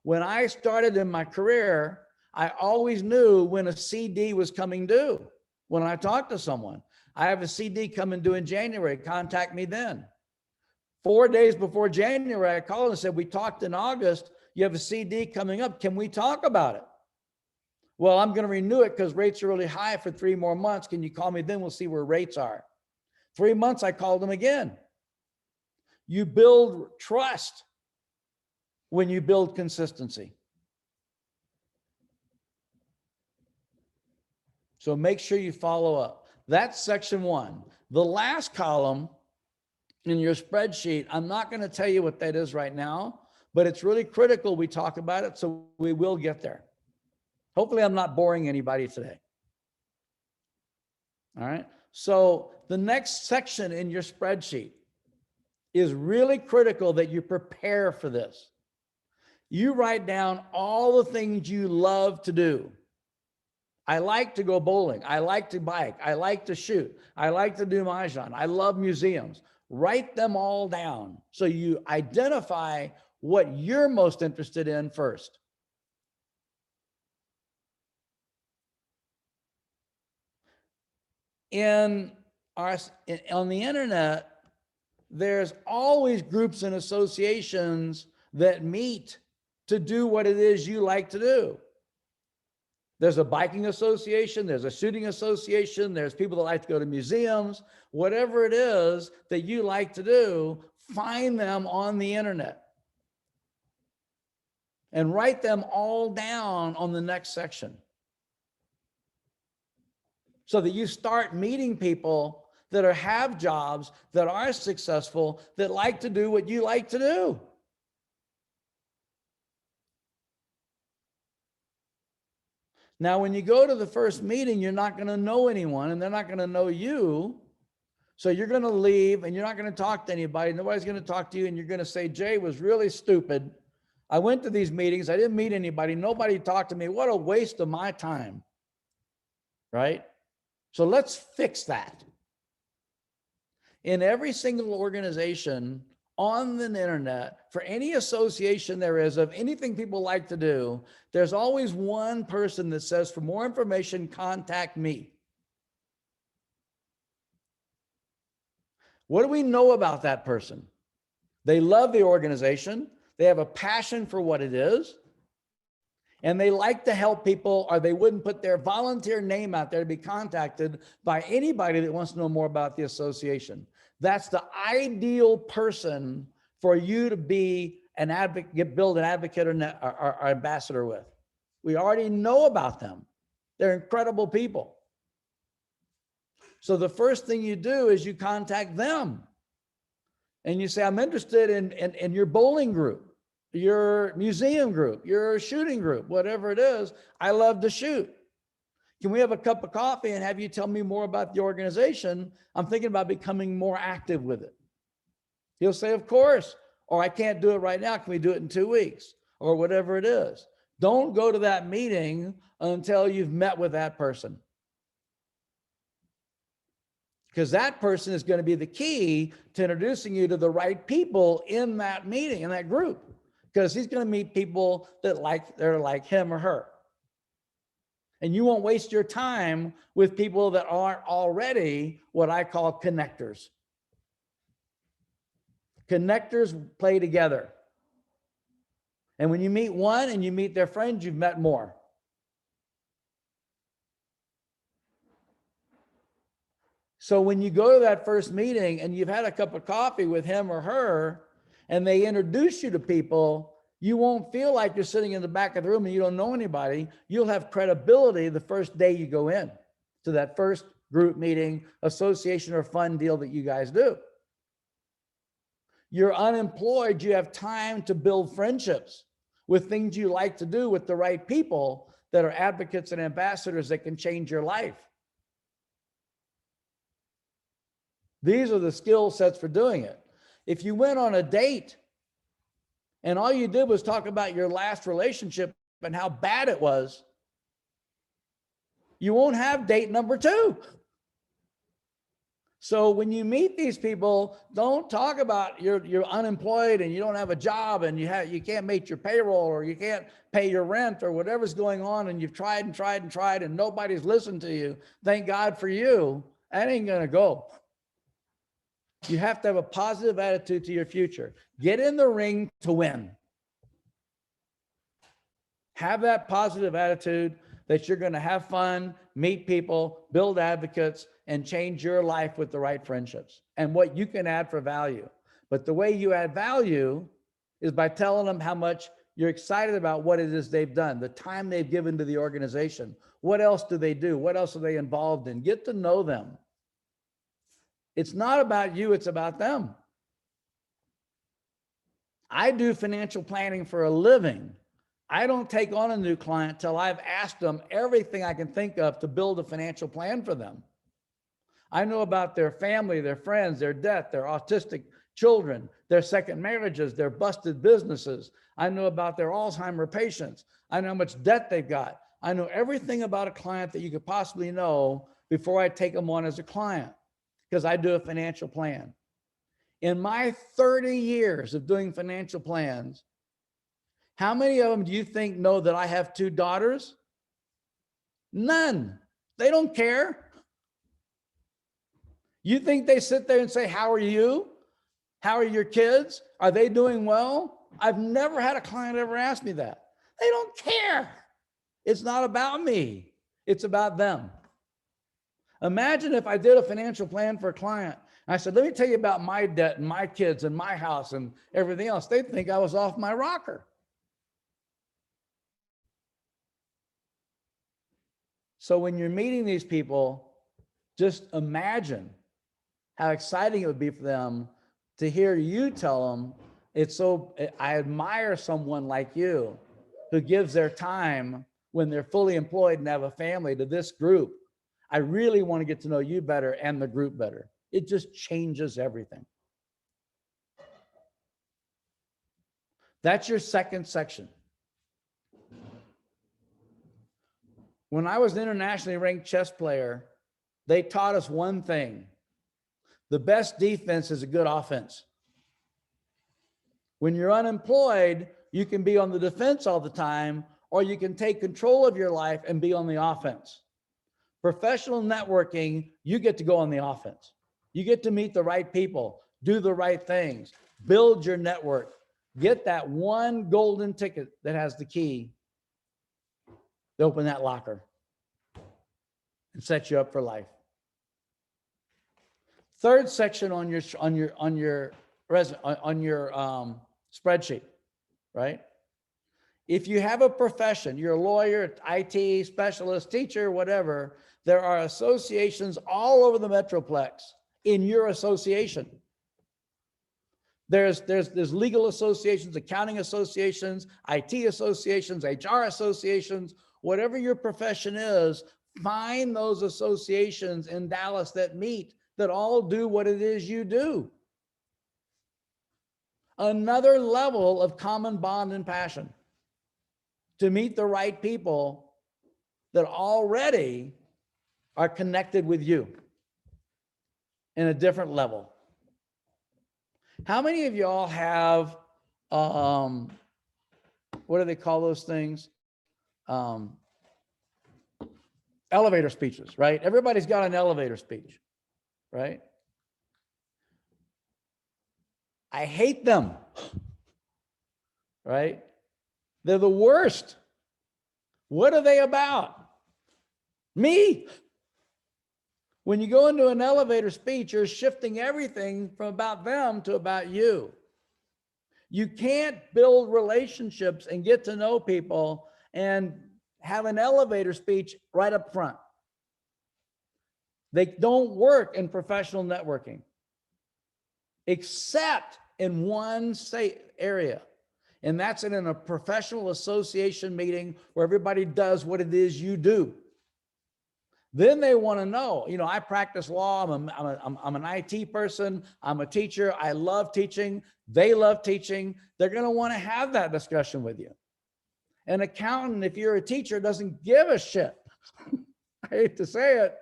When I started in my career, I always knew when a CD was coming due. When I talked to someone, I have a CD coming due in January, contact me then. 4 days before January, I called and said, we talked in August, you have a CD coming up, can we talk about it? Well, I'm going to renew it because rates are really high for 3 more months. Can you call me then? We'll see where rates are. 3 months, I called them again. You build trust when you build consistency. So make sure you follow up. That's section 1. The last column in your spreadsheet, I'm not going to tell you what that is right now, but it's really critical we talk about it, so we will get there. Hopefully I'm not boring anybody today. All right. So the next section in your spreadsheet is really critical that you prepare for this. You write down all the things you love to do. I like to go bowling. I like to bike. I like to shoot. I like to do mahjong. I love museums. Write them all down so you identify what you're most interested in first. On the internet, there's always groups and associations that meet to do what it is you like to do. There's a biking association, there's a shooting association, there's people that like to go to museums. Whatever it is that you like to do, find them on the internet and write them all down on the next section, so that you start meeting people that have jobs, that are successful, that like to do what you like to do. Now, when you go to the first meeting, you're not going to know anyone and they're not going to know you. So you're going to leave and you're not going to talk to anybody. Nobody's going to talk to you. And you're going to say, Jay was really stupid. I went to these meetings. I didn't meet anybody. Nobody talked to me. What a waste of my time. Right? So let's fix that. In every single organization on the internet, for any association there is of anything people like to do, there's always one person that says, for more information, contact me. What do we know about that person? They love the organization. They have a passion for what it is. And they like to help people, or they wouldn't put their volunteer name out there to be contacted by anybody that wants to know more about the association. That's the ideal person for you to be an advocate, build an advocate or ambassador with. We already know about them. They're incredible people. So the first thing you do is you contact them and you say, I'm interested in your bowling group, your museum group, your shooting group, whatever it is. I love to shoot. Can we have a cup of coffee and have you tell me more about the organization? I'm thinking about becoming more active with it. He'll say, of course, or I can't do it right now. Can we do it in 2 weeks or whatever it is? Don't go to that meeting until you've met with that person, because that person is going to be the key to introducing you to the right people in that meeting, in that group, because he's going to meet people that they're like him or her. And you won't waste your time with people that aren't already what I call connectors. Connectors play together. And when you meet one and you meet their friends, you've met more. So when you go to that first meeting and you've had a cup of coffee with him or her, and they introduce you to people, you won't feel like you're sitting in the back of the room and you don't know anybody. You'll have credibility the first day you go in to that first group meeting, association, or fun deal that you guys do. You're unemployed. You have time to build friendships with things you like to do with the right people that are advocates and ambassadors that can change your life. These are the skill sets for doing it. If you went on a date and all you did was talk about your last relationship and how bad it was, you won't have date number 2. So when you meet these people, don't talk about you're unemployed and you don't have a job and you can't make your payroll or you can't pay your rent or whatever's going on and you've tried and tried and tried and nobody's listened to you. Thank God for you. That ain't gonna go. You have to have a positive attitude to your future. Get in the ring to win. Have that positive attitude that you're going to have fun, meet people, build advocates, and change your life with the right friendships and what you can add for value. But the way you add value is by telling them how much you're excited about what it is they've done, the time they've given to the organization. What else do they do? What else are they involved in? Get to know them. It's not about you, it's about them. I do financial planning for a living. I don't take on a new client till I've asked them everything I can think of to build a financial plan for them. I know about their family, their friends, their debt, their autistic children, their second marriages, their busted businesses. I know about their Alzheimer patients. I know how much debt they've got. I know everything about a client that you could possibly know before I take them on as a client, because I do a financial plan. In my 30 years of doing financial plans, how many of them do you think know that I have 2 daughters? None. They don't care. You think they sit there and say, how are you? How are your kids? Are they doing well? I've never had a client ever ask me that. They don't care. It's not about me. It's about them. Imagine if I did a financial plan for a client. I said, let me tell you about my debt and my kids and my house and everything else. They'd think I was off my rocker. So when you're meeting these people, just imagine how exciting it would be for them to hear you tell them, I admire someone like you who gives their time when they're fully employed and have a family to this group. I really want to get to know you better and the group better. It just changes everything. That's your second section. When I was an internationally ranked chess player, they taught us one thing. The best defense is a good offense. When you're unemployed, you can be on the defense all the time, or you can take control of your life and be on the offense. Professional networking, you get to go on the offense. You get to meet the right people, do the right things, build your network, get that one golden ticket that has the key to open that locker and set you up for life. Third section on your spreadsheet, right? If you have a profession, you're a lawyer, IT specialist, teacher, whatever, there are associations all over the Metroplex in your association. There's legal associations, accounting associations, IT associations, HR associations, whatever your profession is, find those associations in Dallas that meet, that all do what it is you do. Another level of common bond and passion to meet the right people that already are connected with you in a different level. How many of y'all have, what do they call those things? Elevator speeches, right? Everybody's got an elevator speech, right? I hate them, right? They're the worst. What are they about? Me. When you go into an elevator speech, you're shifting everything from about them to about you. You can't build relationships and get to know people and have an elevator speech right up front. They don't work in professional networking, except in one area. And that's in a professional association meeting where everybody does what it is you do. Then they want to know, I practice law. I'm an IT person. I'm a teacher. I love teaching. They love teaching. They're going to want to have that discussion with you. An accountant, if you're a teacher, doesn't give a shit. I hate to say it.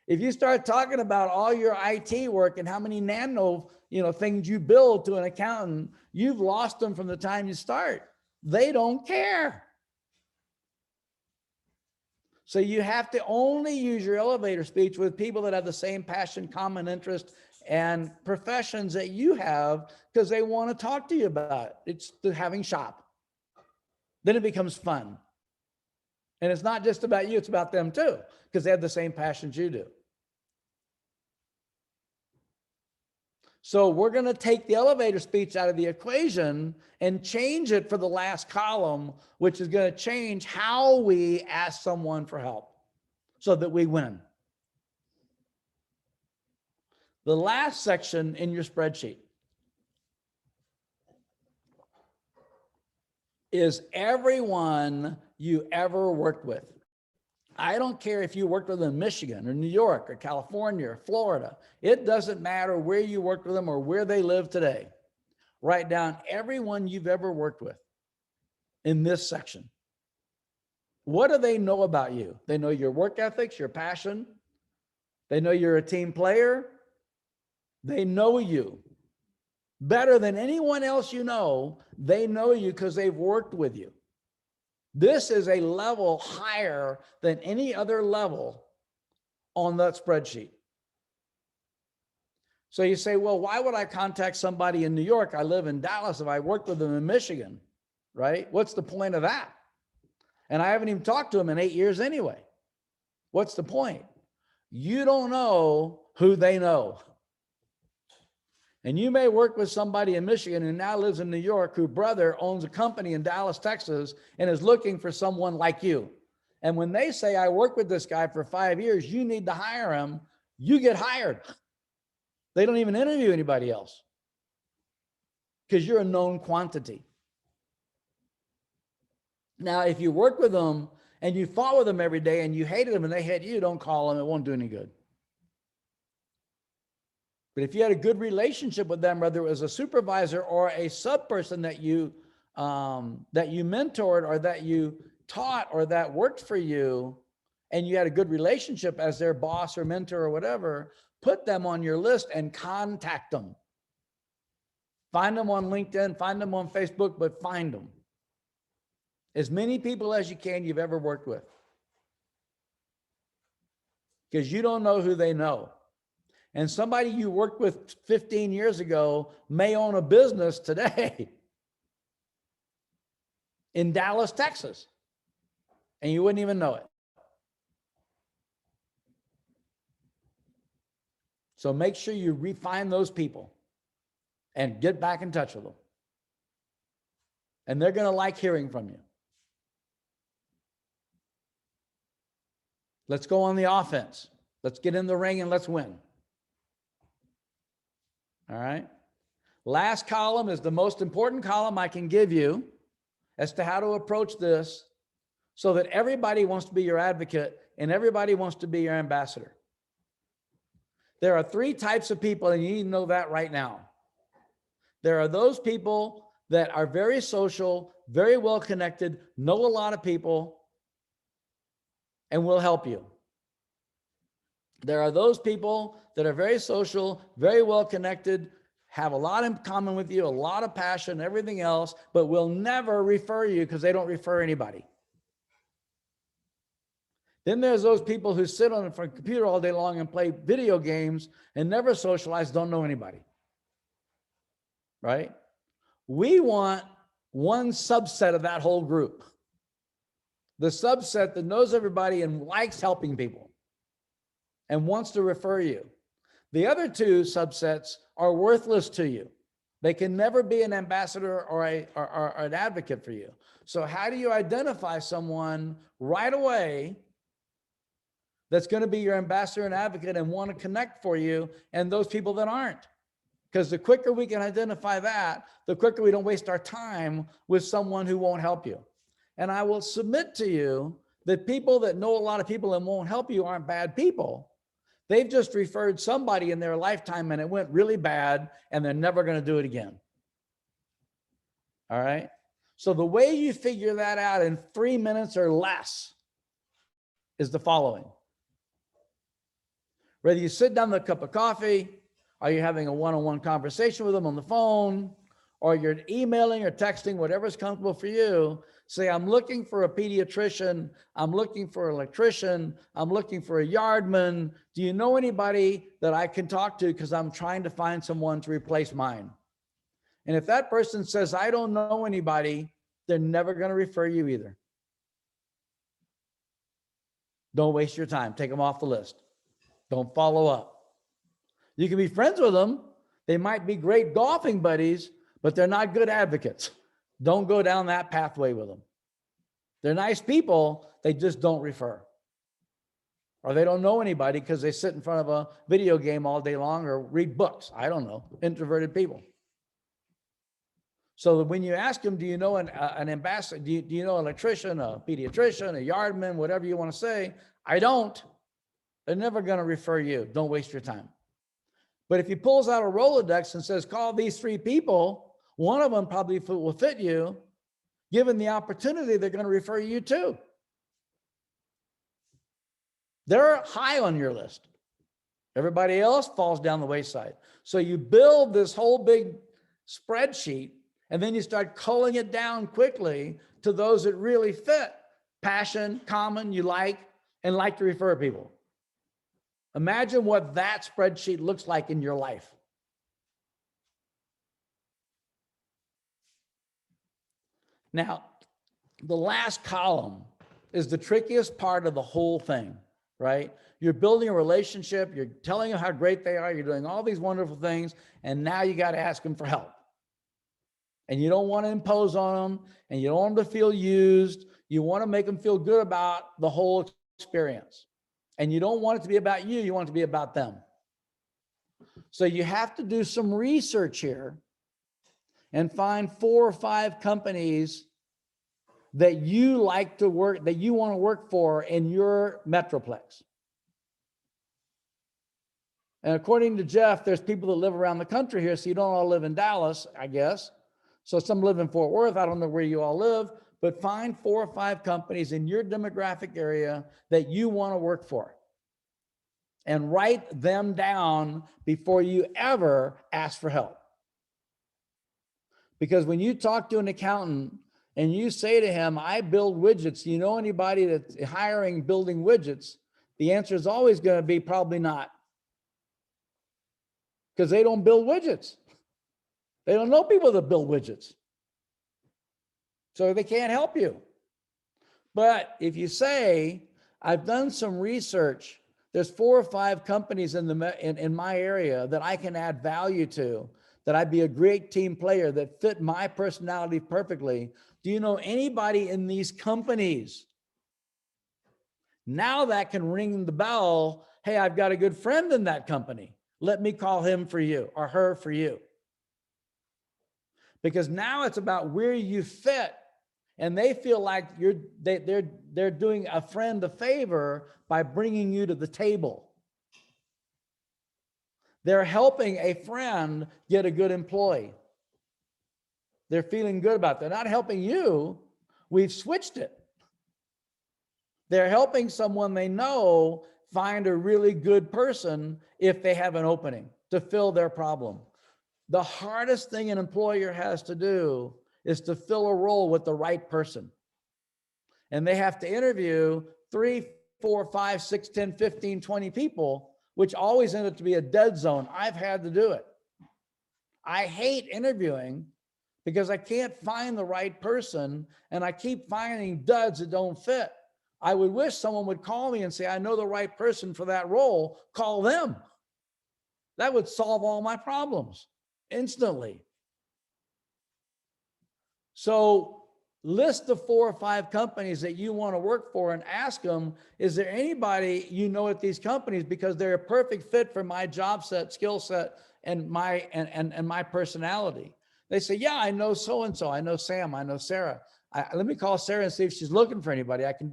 If you start talking about all your IT work and how many nano, things you build to an accountant, you've lost them from the time you start. They don't care. So you have to only use your elevator speech with people that have the same passion, common interest, and professions that you have, because they want to talk to you about it. It's the having shop. Then it becomes fun. And it's not just about you, it's about them too, because they have the same passions you do. So we're going to take the elevator speech out of the equation and change it for the last column, which is going to change how we ask someone for help so that we win. The last section in your spreadsheet is everyone you ever worked with. I don't care if you worked with them in Michigan or New York or California or Florida. It doesn't matter where you worked with them or where they live today. Write down everyone you've ever worked with in this section. What do they know about you? They know your work ethics, your passion. They know you're a team player. They know you better than anyone else you know. They know you because they've worked with you. This is a level higher than any other level on that spreadsheet. So you say, well, why would I contact somebody in New York? I live in Dallas if I worked with them in Michigan, right? What's the point of that? And I haven't even talked to them in 8 years anyway. What's the point? You don't know who they know. And you may work with somebody in Michigan who now lives in New York, whose brother owns a company in Dallas, Texas, and is looking for someone like you. And when they say, I worked with this guy for 5 years, you need to hire him, you get hired. They don't even interview anybody else because you're a known quantity. Now, if you work with them and you follow them every day and you hated them and they hate you, don't call them. It won't do any good. But if you had a good relationship with them, whether it was a supervisor or a sub person that you mentored or that you taught or that worked for you, and you had a good relationship as their boss or mentor or whatever, put them on your list and contact them. Find them on LinkedIn, find them on Facebook, but find them. As many people as you can you've ever worked with. Because you don't know who they know. And somebody you worked with 15 years ago may own a business today in Dallas, Texas, and you wouldn't even know it. So make sure you refine those people and get back in touch with them. And they're going to like hearing from you. Let's go on the offense. Let's get in the ring and let's win. All right. Last column is the most important column I can give you as to how to approach this so that everybody wants to be your advocate and everybody wants to be your ambassador. There are 3 types of people, and you need to know that right now. There are those people that are very social, very well connected, know a lot of people, and will help you. There are those people that are very social, very well connected, have a lot in common with you, a lot of passion, everything else, but will never refer you because they don't refer anybody. Then there's those people who sit on a computer all day long and play video games and never socialize, don't know anybody. Right? We want one subset of that whole group. The subset that knows everybody and likes helping people and wants to refer you. The other 2 subsets are worthless to you. They can never be an ambassador or an advocate for you. So how do you identify someone right away that's going to be your ambassador and advocate and want to connect for you, and those people that aren't? Because the quicker we can identify that, the quicker we don't waste our time with someone who won't help you. And I will submit to you that people that know a lot of people and won't help you aren't bad people. They've just referred somebody in their lifetime and it went really bad and they're never going to do it again. All right. So the way you figure that out in 3 minutes or less is the following. Whether you sit down with a cup of coffee, are you having a one-on-one conversation with them on the phone, or you're emailing or texting, whatever's comfortable for you, say, I'm looking for a pediatrician, I'm looking for an electrician, I'm looking for a yardman. Do you know anybody that I can talk to? Because I'm trying to find someone to replace mine. And if that person says, I don't know anybody, they're never going to refer you either. Don't waste your time. Take them off the list. Don't follow up. You can be friends with them. They might be great golfing buddies, but they're not good advocates. Don't go down that pathway with them. They're nice people. They just don't refer. Or they don't know anybody because they sit in front of a video game all day long or read books. I don't know. Introverted people. So that when you ask them, do you know an ambassador? Do you know an electrician, a pediatrician, a yardman, whatever you want to say? I don't. They're never going to refer you. Don't waste your time. But if he pulls out a Rolodex and says, call these 3 people, one of them probably will fit you. Given the opportunity, they're going to refer you too. They're high on your list. Everybody else falls down the wayside. So you build this whole big spreadsheet, and then you start culling it down quickly to those that really fit. Passion, common, you like, and like to refer people. Imagine what that spreadsheet looks like in your life. Now, the last column is the trickiest part of the whole thing, right? You're building a relationship, you're telling them how great they are, you're doing all these wonderful things, and now you got to ask them for help. And you don't want to impose on them, and you don't want them to feel used. You want to make them feel good about the whole experience. And you don't want it to be about you, you want it to be about them. So you have to do some research here and find 4 or 5 companies that you like to work, that you want to work for in your metroplex. And according to Jeff, there's people that live around the country here, so you don't all live in Dallas, I guess. So some live in Fort Worth. I don't know where you all live, but find 4 or 5 companies in your demographic area that you want to work for. And write them down before you ever ask for help. Because when you talk to an accountant and you say to him, I build widgets, do you know anybody that's hiring building widgets? The answer is always going to be probably not. Because they don't build widgets. They don't know people that build widgets. So they can't help you. But if you say, I've done some research, there's 4 or 5 companies in my area that I can add value to, that I'd be a great team player that fit my personality perfectly. Do you know anybody in these companies? Now that can ring the bell. Hey, I've got a good friend in that company. Let me call him for you or her for you. Because now it's about where you fit, and they feel like they're doing a friend a favor by bringing you to the table. They're helping a friend get a good employee. They're feeling good about it. They're not helping you. We've switched it. They're helping someone they know find a really good person if they have an opening to fill their problem. The hardest thing an employer has to do is to fill a role with the right person. And they have to interview 3, 4, 5, 6, 10, 15, 20 people, which always end up to be a dead zone. I've had to do it. I hate interviewing because I can't find the right person, and I keep finding duds that don't fit. I would wish someone would call me and say, I know the right person for that role. Call them. That would solve all my problems instantly. So list the 4 or 5 companies that you want to work for and ask them, is there anybody you know at these companies, because they're a perfect fit for my job set, skill set, and my personality. They say, yeah, I know so-and-so. I know Sam. I know Sarah. Let me call Sarah and see if she's looking for anybody. I can,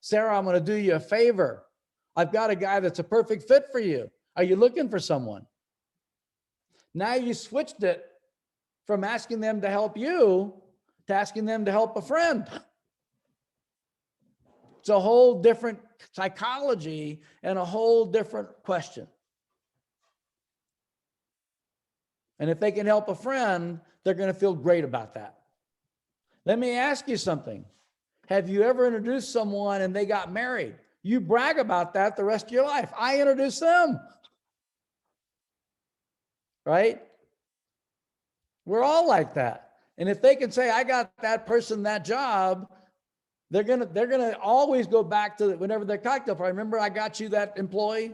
Sarah, I'm going to do you a favor. I've got a guy that's a perfect fit for you. Are you looking for someone? Now you switched it from asking them to help you to asking them to help a friend. It's a whole different psychology and a whole different question. And if they can help a friend, they're going to feel great about that. Let me ask you something. Have you ever introduced someone and they got married? You brag about that the rest of your life. I introduced them. Right? We're all like that. And if they can say, I got that person, that job, they're gonna always go back to whenever they're cocktail party. Remember, I got you that employee.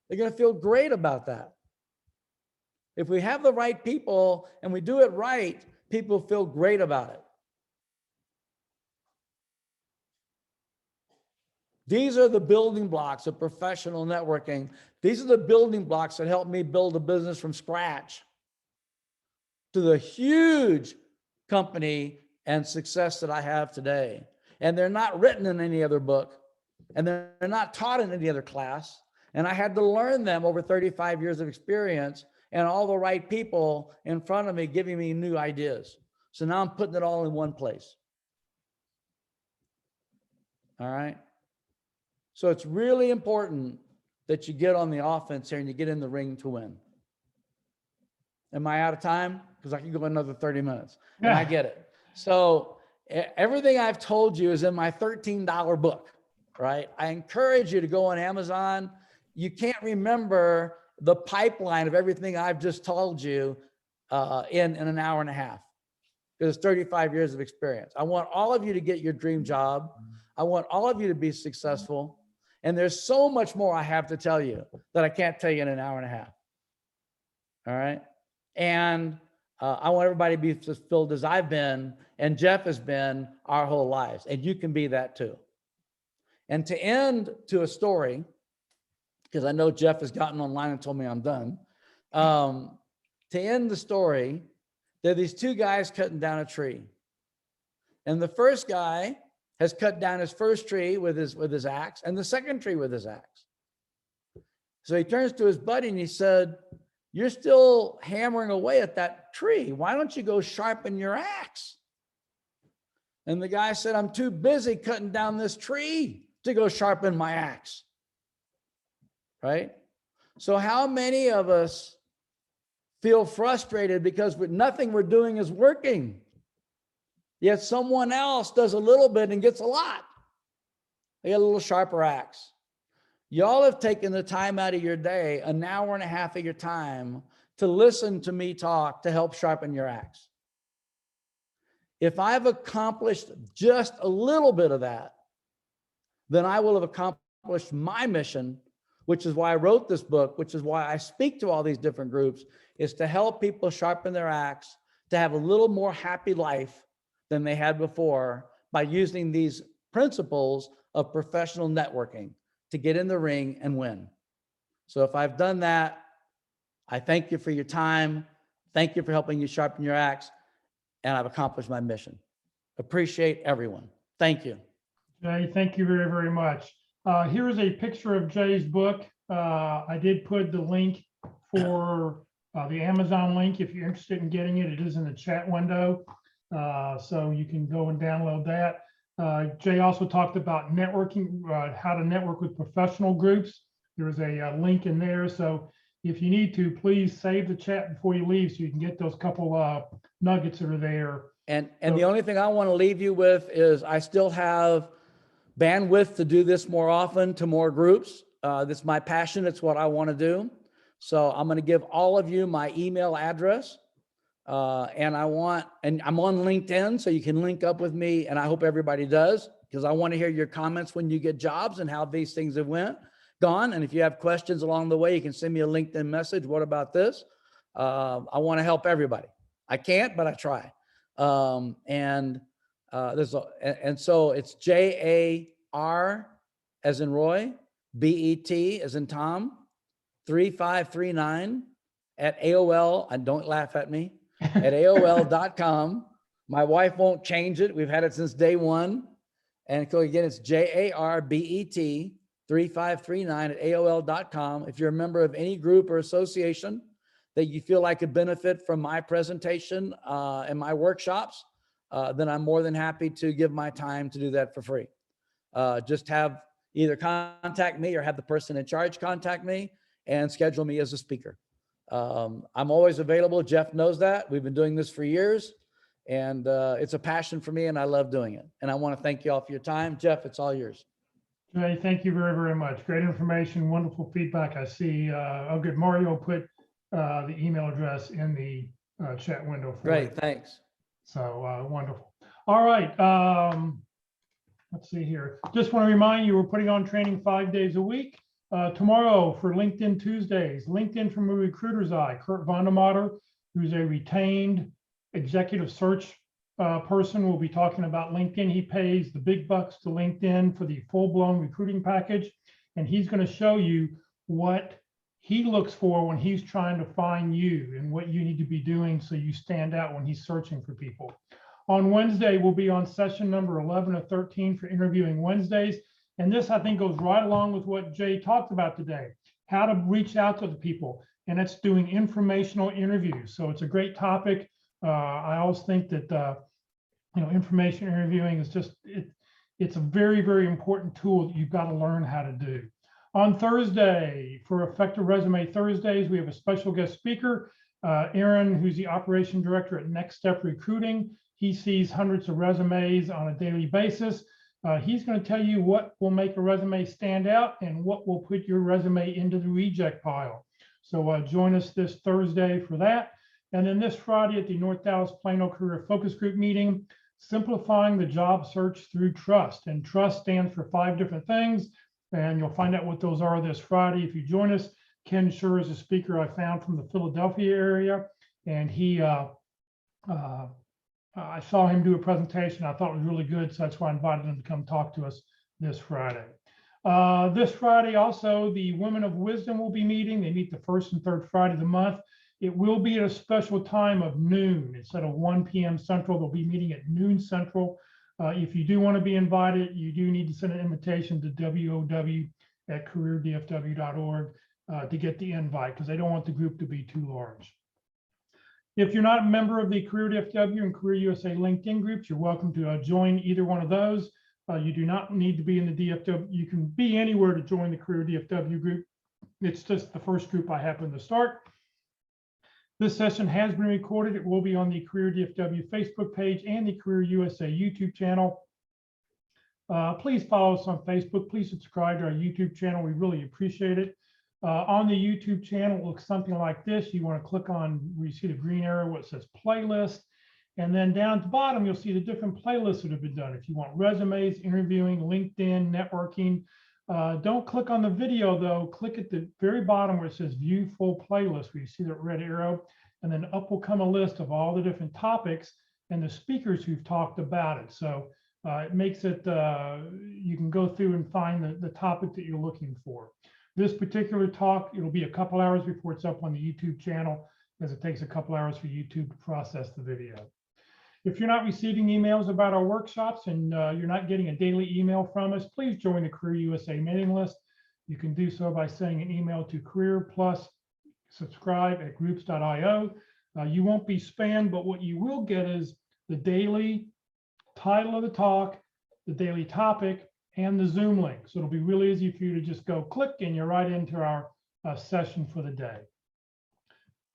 They're gonna feel great about that. If we have the right people and we do it right, people feel great about it. These are the building blocks of professional networking. These are the building blocks that helped me build a business from scratch to the huge company and success that I have today. And they're not written in any other book, and they're not taught in any other class. And I had to learn them over 35 years of experience and all the right people in front of me giving me new ideas. So now I'm putting it all in one place. All right. So it's really important that you get on the offense here and you get in the ring to win. Am I out of time? Because I can go another 30 minutes. And I get it. So everything I've told you is in my $13 book, right? I encourage you to go on Amazon. You can't remember the pipeline of everything I've just told you in an hour and a half. Because it's 35 years of experience. I want all of you to get your dream job. I want all of you to be successful. And there's so much more I have to tell you that I can't tell you in an hour and a half. All right. And I want everybody to be fulfilled as I've been and Jeff has been our whole lives. And you can be that too. And to end to a story, because I know Jeff has gotten online and told me I'm done. To end the story, there are these two guys cutting down a tree. And the first guy has cut down his first tree with his axe and the second tree with his axe. So he turns to his buddy and he said, "You're still hammering away at that tree. Why don't you go sharpen your axe?" And the guy said, "I'm too busy cutting down this tree to go sharpen my axe." Right? So how many of us feel frustrated because nothing we're doing is working? Yet someone else does a little bit and gets a lot. They get a little sharper axe. Y'all have taken the time out of your day, an hour and a half of your time, to listen to me talk to help sharpen your axe. If I've accomplished just a little bit of that, then I will have accomplished my mission, which is why I wrote this book, which is why I speak to all these different groups, is to help people sharpen their axe, to have a little more happy life than they had before by using these principles of professional networking to get in the ring and win. So if I've done that, I thank you for your time. Thank you for helping you sharpen your axe. And I've accomplished my mission. Appreciate everyone. Thank you. Jay, thank you very, very much. Here is a picture of Jay's book. I did put the link for the Amazon link. If you're interested in getting it, it is in the chat window. So you can go and download that. Jay also talked about networking, how to network with professional groups. There's a link in there. So if you need to, please save the chat before you leave so you can get those couple nuggets that are there. And the only thing I want to leave you with is I still have bandwidth to do this more often to more groups. This is my passion. It's what I want to do. So I'm going to give all of you my email address. And I'm on LinkedIn, so you can link up with me, and I hope everybody does, because I want to hear your comments when you get jobs and how these things have gone. And if you have questions along the way, you can send me a LinkedIn message. What about this? I want to help everybody. I can't, but I try. So it's JAR as in Roy, BET as in Tom, 3539 at AOL. And don't laugh at me. At AOL.com. My wife won't change it. We've had it since day one. And so again, it's JARBET3539 at AOL.com. If you're a member of any group or association that you feel like could benefit from my presentation and my workshops, then I'm more than happy to give my time to do that for free. Just have either contact me or have the person in charge contact me and schedule me as a speaker. I'm always available. Jeff knows that. We've been doing this for years, and it's a passion for me, and I love doing it. And I want to thank you all for your time. Jeff, it's all yours. Jay, thank you very, very much. Great information, wonderful feedback. I see, oh, good. Mario put the email address in the chat window for Great, you. thanks. So wonderful. All right. Let's see here. Just want to remind you, we're putting on training 5 days a week. Tomorrow for LinkedIn Tuesdays, LinkedIn from a Recruiter's Eye, Kurt Vondermatter, who's a retained executive search person, will be talking about LinkedIn. He pays the big bucks to LinkedIn for the full-blown recruiting package, and he's going to show you what he looks for when he's trying to find you and what you need to be doing so you stand out when he's searching for people. On Wednesday, we'll be on session number 11 of 13 for interviewing Wednesdays. And this, I think, goes right along with what Jay talked about today, how to reach out to the people. And it's doing informational interviews. So it's a great topic. I always think that, information interviewing is just, it's a very, very important tool that you've got to learn how to do. On Thursday, for Effective Resume Thursdays, we have a special guest speaker, Aaron, who's the operation director at Next Step Recruiting. He sees hundreds of resumes on a daily basis. He's going to tell you what will make a resume stand out and what will put your resume into the reject pile. So join us this Thursday for that. And then this Friday at the North Dallas Plano Career Focus Group meeting, simplifying the job search through trust. And trust stands for 5 different things. And you'll find out what those are this Friday if you join us. Ken Schur is a speaker I found from the Philadelphia area. And he, I saw him do a presentation. I thought it was really good. So that's why I invited him to come talk to us this Friday. This Friday also, the Women of Wisdom will be meeting. They meet the first and third Friday of the month. It will be at a special time of noon instead of 1 p.m. Central. They'll be meeting at noon Central. If you do want to be invited, you do need to send an invitation to WOW@careerdfw.org to get the invite, because they don't want the group to be too large. If you're not a member of the Career DFW and Career USA LinkedIn groups, you're welcome to join either one of those. You do not need to be in the DFW. You can be anywhere to join the Career DFW group. It's just the first group I happen to start. This session has been recorded. It will be on the Career DFW Facebook page and the Career USA YouTube channel. Please follow us on Facebook. Please subscribe to our YouTube channel. We really appreciate it. On the YouTube channel, it looks something like this. You want to click on where you see the green arrow where it says playlist. And then down at the bottom, you'll see the different playlists that have been done. If you want resumes, interviewing, LinkedIn, networking, don't click on the video though. Click at the very bottom where it says view full playlist, where you see that red arrow, and then up will come a list of all the different topics and the speakers who've talked about it. So it makes it, you can go through and find the topic that you're looking for. This particular talk, it'll be a couple hours before it's up on the YouTube channel, as it takes a couple hours for YouTube to process the video. If you're not receiving emails about our workshops and you're not getting a daily email from us, please join the Career USA mailing list. You can do so by sending an email to career+subscribe@groups.io. You won't be spammed, but what you will get is the daily title of the talk, the daily topic, and the Zoom link. So it'll be really easy for you to just go click and you're right into our session for the day.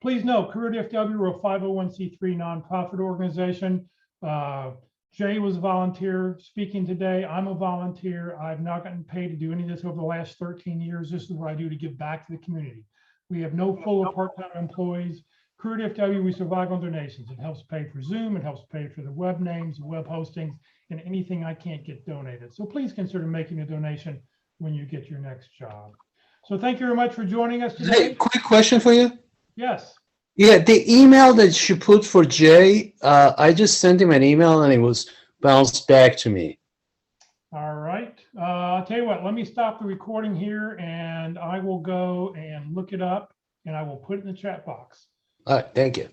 Please note, Career DFW, we're a 501c3 nonprofit organization. Jay was a volunteer speaking today. I'm a volunteer. I've not gotten paid to do any of this over the last 13 years. This is what I do to give back to the community. We have no full or part-time employees. Career DFW, we survive on donations. It helps pay for Zoom. It helps pay for the web names, the web hostings, and anything I can't get donated. So please consider making a donation when you get your next job. So thank you very much for joining us today. Hey, quick question for you. Yes. Yeah, the email that you put for Jay, I just sent him an email and it was bounced back to me. All right. I'll tell you what, let me stop the recording here and I will go and look it up and I will put it in the chat box. All right, thank you.